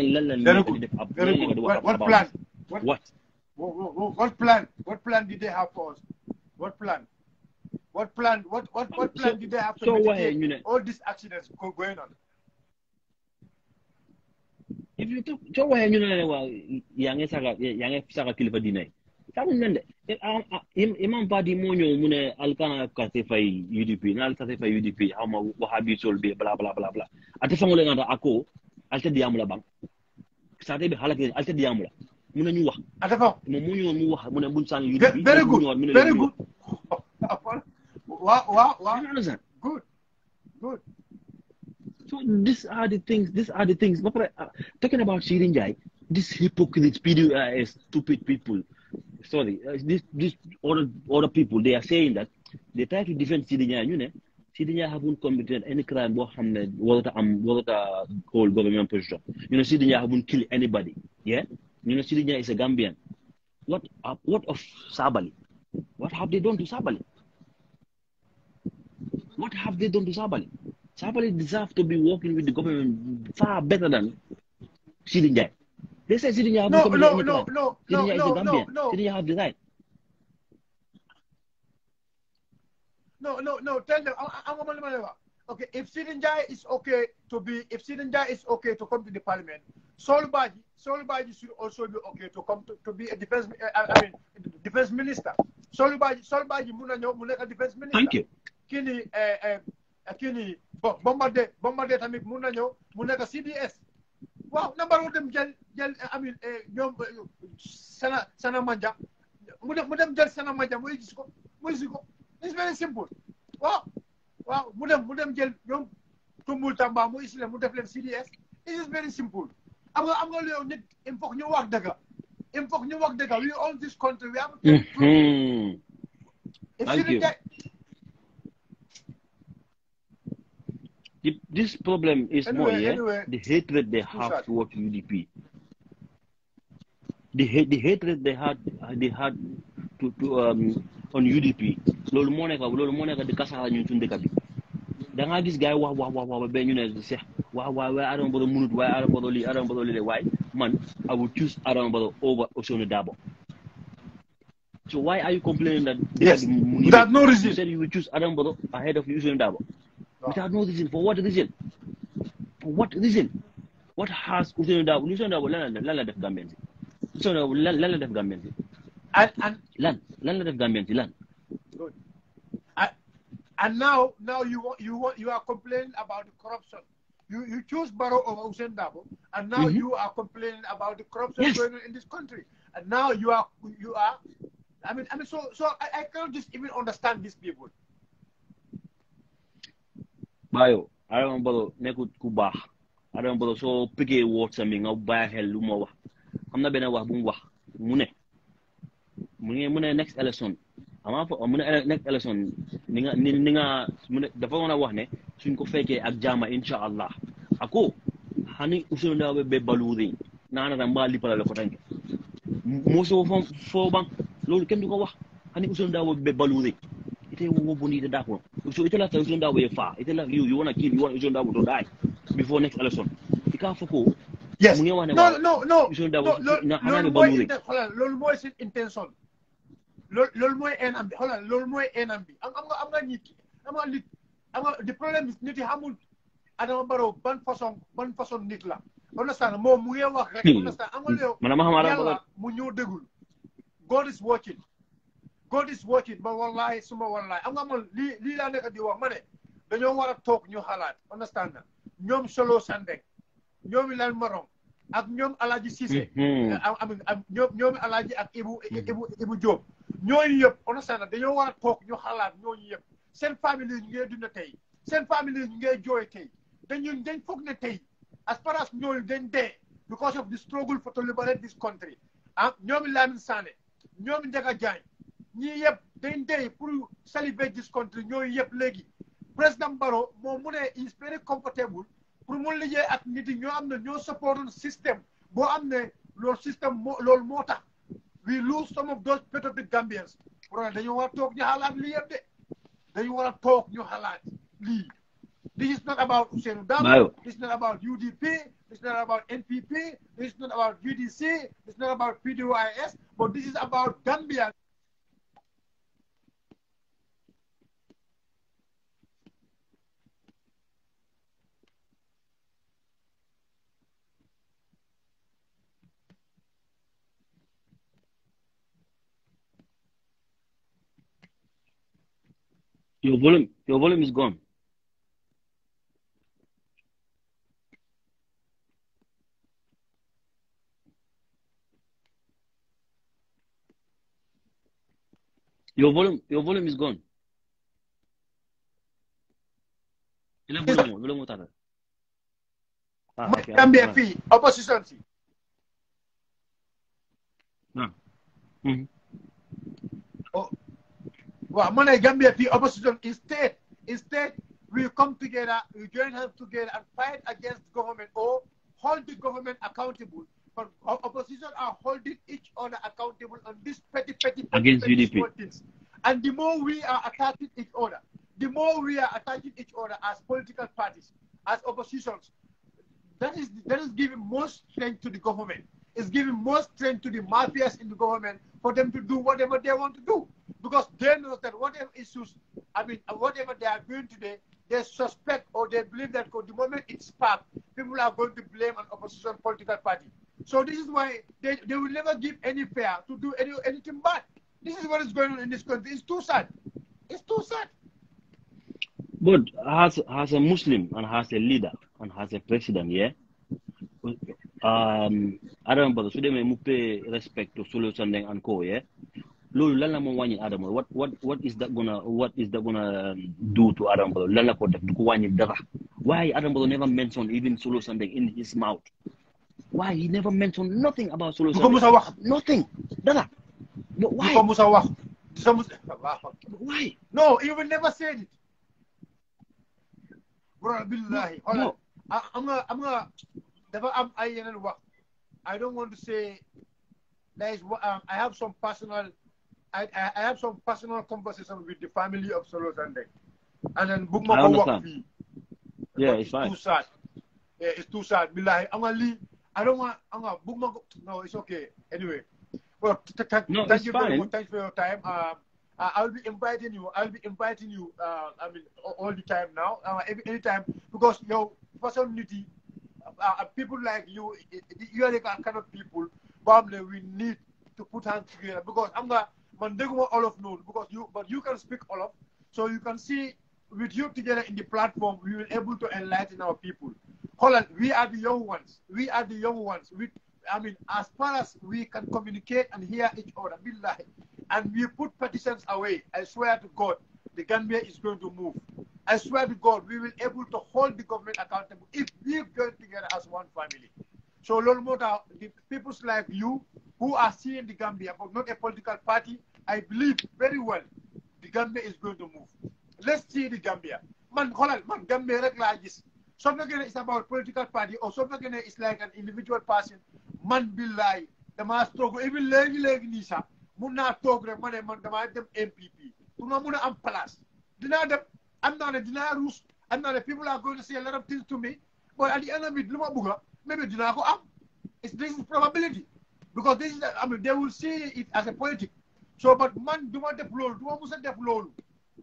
def What plan did they have for us? What plan did they have to mitigate all these accidents going on? If you talk, so why you know well, young Saka Kilifa Dine. Imam Padi Monyo Mune Alcana Catefai UDP, Nal Catefai UDP, how much Wahabi soul be blah blah blah blah. At the family under Ako, Alta Diamula Bank. Saturday Halakin, Alta Diamula. Munua. Very good. Wow. Good. So these are the things. Talking about Sidi Njai, these hypocrites, stupid people. Sorry, these other people, they are saying that they try to defend Sidi Njai. You know, Sidi Njai haven't committed any crime. What hold government position. You know, Sidi Njai haven't killed anybody. Yeah. You know, Sidi Njie is a Gambian. What of 𝗬𝗵𝘂𝘁? What have they done to 𝗬𝗵𝘂𝘁? What have they done to 𝗬𝗵𝘂𝘁? 𝗬𝗵𝘂𝘁 deserves to be working with the government far better than Sidi Njie. They say Sidi Njie No, haven't committed any crime. Sidi Njie is a no. Gambian. Sidi Njie have the right. No. Tell them. Okay, if Sidi Njie is okay to come to the parliament, 𝗁𝗏𝗁 should also be okay to come to be a defense. Defense minister. 𝗁𝗏𝗁 muna ñëw mu nekk defense minister. Thank you. Kini Bombardier tamit muna ñëw mu nekk CDS. Waaw number one dem jël ñoom Sana Manja mu dem jël Sana Manja mu gis ko. It's very simple. Waaw mu dem jël ñoom Tumbul Tamba mu isile mu def leen CDS. It is very simple. am nga loolu nit il faut ñu wax dëgg. We own this country. We have to Thank you. This problem is anyway, the hatred they have towards UDP. The hatred they had to on UDP. Loolu moo nekk di kasaara ñun suñu dëkk bi. Da nga gis gars yi wax ba ñu ne di seex waaye Adama Barrow munut waaye Adama Barrow lii waaye man I would choose Adama Barrow over Ousainou Darboe. So why are you complaining that? Yes, without no reason. You said you would choose Adama Barrow ahead of Ousainou Darboe. Without no reason. For what reason? What has Ousainou Darboe lan la def Gambien si? Ousainou Darboe lan la def Gambien si? Lan la def Gambien si lan? Good. And now you are complaining about the corruption. You choose Barrow over Ousainou Darboe, and now you are complaining about the corruption going on in this country. And now you are. I mean, so I can't just even understand these people. Bayo, Adama Barrow nekkut ku baax. Adama Barrow soo piqué woot sa mi nga bàyyi xel lu ma wax. Xam na benn wax bu mu wax mu ne next election next election ni nga dafa woon a wax ne suñ ko fekkee ak jaama insha Allah ako hani Ousainou Darboe be baluri nana da mbali pala le ko tanke mo so fo ban loolu kenn du ko wax hani Ousainou Darboe be baluri ite wo boni de dako so ite la ta Ousainou Darboe fa ite la you want Ousainou Darboe to die before next election ika foko yes mu ngi wax ne no Ousainou Darboe na xana be baluri loolu mooy seen intention loolu mooy enam bi xoolal loolu mooy enam bi am nga nit ki am nga the problem is nit yi xamul Adama Barrow ban façon nit la understand moom mu ngi wax rek understand am nga yow yàlla mu ñëw dégul God is watching ba wallahi suma wallahi am nga man lii laa nekk di wax ma ne dañoo war a toog ñu xalaat understand na ñoom Solo Sandeng ñoomi Lan Marong ak ñoom Alaaji Cissé ñoomi Alaaji ak Ibu Diop ñooñu yëpp understand dañoo war a toog ñu xalaat ñooñu yëpp seen famille ñu ngee dund tey seen famille ñu ngee jooy tey dañ foog ne tey as far as ñooñu dañ dee because of the struggle for to liberate this country ñoomi Lamin Sané ñoomi Njaga Jaañ ñii yëpp dañ dee pour celebrate this country ñooñu yëpp léegi président Barrow moom mu ne is very comfortable pour mu liggéey ak nit yi ñoo am ne ñoo supportoon système boo am ne loolu moo tax we lose some of those patriotic Gambians. Dañu war a toog ñu xalaat lii yëpp de dañu war a toog ñu xalaat lii. This is not about Ousainou Darboe. This is not about UDP. This is not about NPP. This is not about UDC. This is not about PDOIS. But this is about Gambia. Your volume is gone. Your volume is gone. Gambia fee, opposition. Oh, well, money Gambia fee, opposition. Instead, we come together, we join hands together and fight against government or hold the government accountable but opposition are holding each other accountable on this petty against UDP. small things. And the more we are attacking each other, the more we are attacking each other as political parties, as oppositions, that is giving more strength to the government. It's giving more strength to the mafias in the government for them to do whatever they want to do. Because they know that whatever issues, whatever they are doing today, they suspect or they believe that the moment it's sparked, people are going to blame an opposition political party. So this is why they will never give any fair to do anything bad. This is what is going on in this country. It's too sad. It's too sad. But as a Muslim and as a leader and as a president, yeah, Adam Barrow, so they may pay respect to Solo Sandeng and Co, yeah. Lolo lala mo wani Adam. What is that gonna do to Adam Barrow? Lala ko wani dara. Why Adam Barrow never mentioned even Solo Sandeng in his mouth? Why he never mentioned nothing about Solo Sandeng? Nothing. Dara. But why? Why? No, he will never say it. Bro, billahi. No. I don't want to say there is. I have some personal. I have some personal conversation with the family of Solo Sandeng, and then Bugma I understand. Fee. Yeah, it's fine. Too sad. Yeah, it's too sad. Billahi, I don't want. Bugma. No, it's okay. Anyway, well, thank you very much. Thanks for your time. I'll be inviting you. All the time now. Anytime, because personality. People like you are the kind of people probably we need to put hands together, because all of known, because you can speak all of, so you can see with you together in the platform we will able to enlighten our people. Holland, we are the young ones. As far as we can communicate and hear each other, billahi, and we put petitions away, I swear to God, the Gambia is going to move. I swear to God, we will able to hold the government accountable if we go together as one family. So, Lolmota, the people like you who are seeing the Gambia, but not a political party, I believe very well the Gambia is going to move. Let's see the Gambia. Gambia is something is about political party, or something is like an individual person. Man billahi, the master even leg nisa, Muna Togre, man, them MPP. Tunamuna am palas. I'm not a Dinarus. I'm not a people are going to say a lot of things to me. But at the end of it, maybe Dinako am. This is probability. Because this is, they will see it as a politic. So, but man, do want the flow.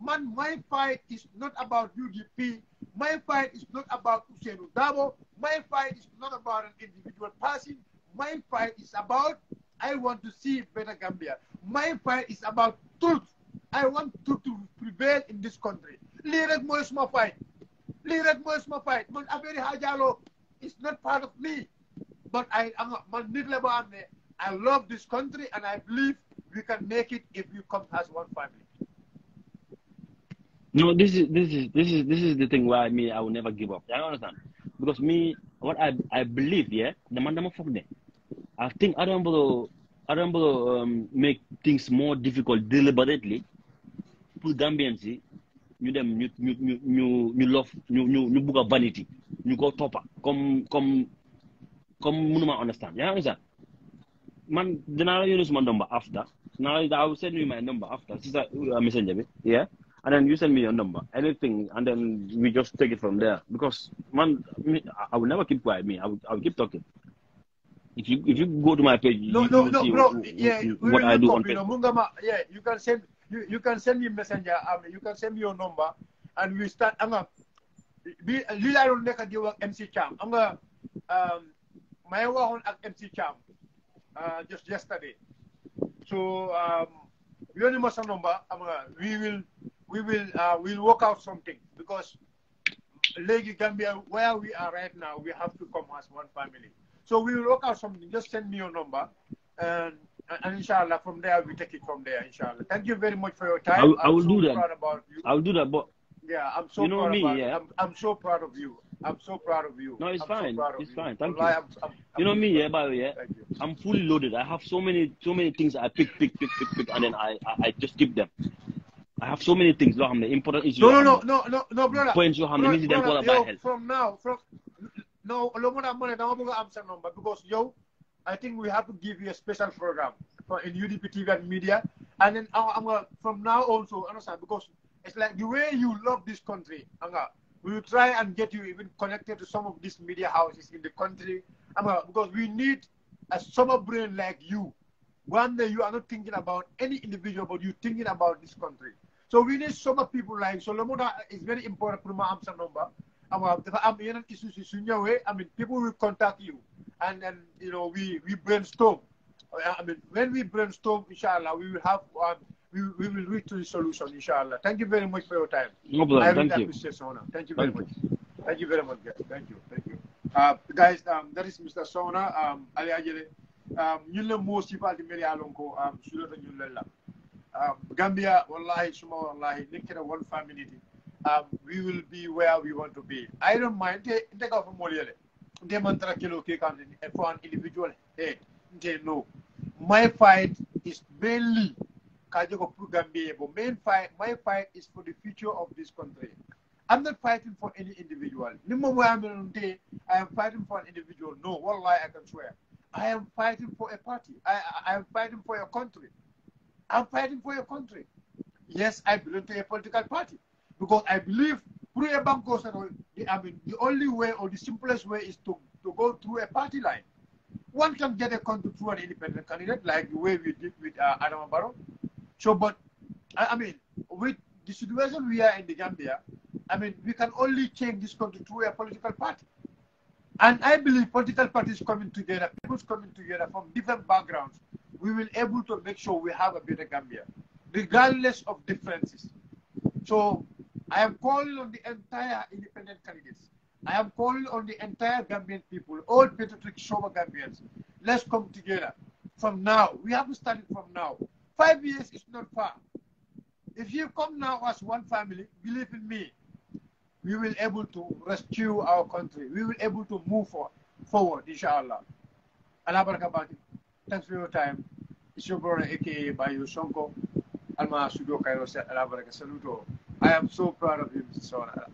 Man, my fight is not about UDP. My fight is not about 𝘂𝗶𝘁𝗵. My fight is not about an individual person. My fight is about, I want to see better Gambia. My fight is about truth. I want truth to prevail in this country. Lirek mo is my fight. Man, Aberi Hajalo is not part of me. But I love this country, and I believe we can make it if we come as one family. No, this is the thing why I will never give up. I understand, because what I believe, yeah, the mandama fogde. I think Adam Barrow make things more difficult deliberately. Pour Gambians, ñu dem ñu love ñu bugg a vanity ñu ko toppa comme mënuma understand. You understand? Man, dinaa la yónnee my number after. Now I will send you my number after. Sister messenger, yeah. And then you send me your number, anything, and then we just take it from there. Because man, I will never keep quiet. I will keep talking. If you go to my page, you will see what I do on Facebook. Yeah, you can send me messenger. You can send me your number, and we start. Lila don't make a deal with 𝘂𝗶𝘁𝗵. My one at 𝘂𝗶𝗁 just yesterday. So we only must number. We'll work out something, because Legi Gambia, where we are right now, we have to come as one family. So we will work out something. Just send me your number, and inshallah, from there we take it from there. Inshallah. Thank you very much for your time. I will do that. Proud about you. I will do that, but yeah, I'm so proud of you. I'm so proud of you. I'm so proud of you. No, it's fine. It's fine. Thank you. You know me, by the way, I'm fully loaded. I have so many things I pick, and then I just keep them. I have so many things. Important issues. No, brother. Points you have from now, no, answer number, because I think we have to give you a special program for in UDP TV and media. And then from now also, understand, because it's like the way you love this country, we will try and get you even connected to some of these media houses in the country. Because we need a summer brain like you. One day you are not thinking about any individual, but you're thinking about this country. So we need summer people like, so Lomoda is very important for my answer number. I mean, people will contact you. And then, you know, we brainstorm. I mean, when we brainstorm, inshallah, we will have, we will reach to the solution, inshallah. Thank you very much for your time. No problem. I really Thank you. appreciate Sona. Thank you very much. Thank you very much, guys. Thank you. Thank you. Guys, that is Mr. Sona. Ali Ajele. Ñun le mo sifati meri alonko sulata ñun lella. Gambia, wallahi, suma wallahi, linked one family. We will be where we want to be. I don't mind. Take off from Moliele. For an individual head. No. My fight is mainly Gambia, but my fight is for the future of this country. I'm not fighting for any individual. I am fighting for an individual. No, wallahi, I can swear. I am fighting for a party. I am fighting for your country. I'm fighting for your country. Yes, I belong to a political party. Because I believe the only way or the simplest way is to go through a party line. One can get a country through an independent candidate like the way we did with Adama Barrow. So, but, I mean, with the situation we are in the Gambia, I mean, we can only change this country through a political party. And I believe political parties coming together, people coming together from different backgrounds, we will be able to make sure we have a better Gambia, regardless of differences. So I am calling on the entire independent candidates. I am calling on the entire Gambian people, all patriotic, sober Gambians. Let's come together from now. We have to start it from now. 5 years is not far. If you come now as one family, believe in me, we will be able to rescue our country. We will be able to move forward, inshallah. Allah barakabati. Thanks for your time. It's your brother, aka Bayu Sonko. Alma Sudo Kairo Allah baraka saluto. I am so proud of you, Mr. Sona.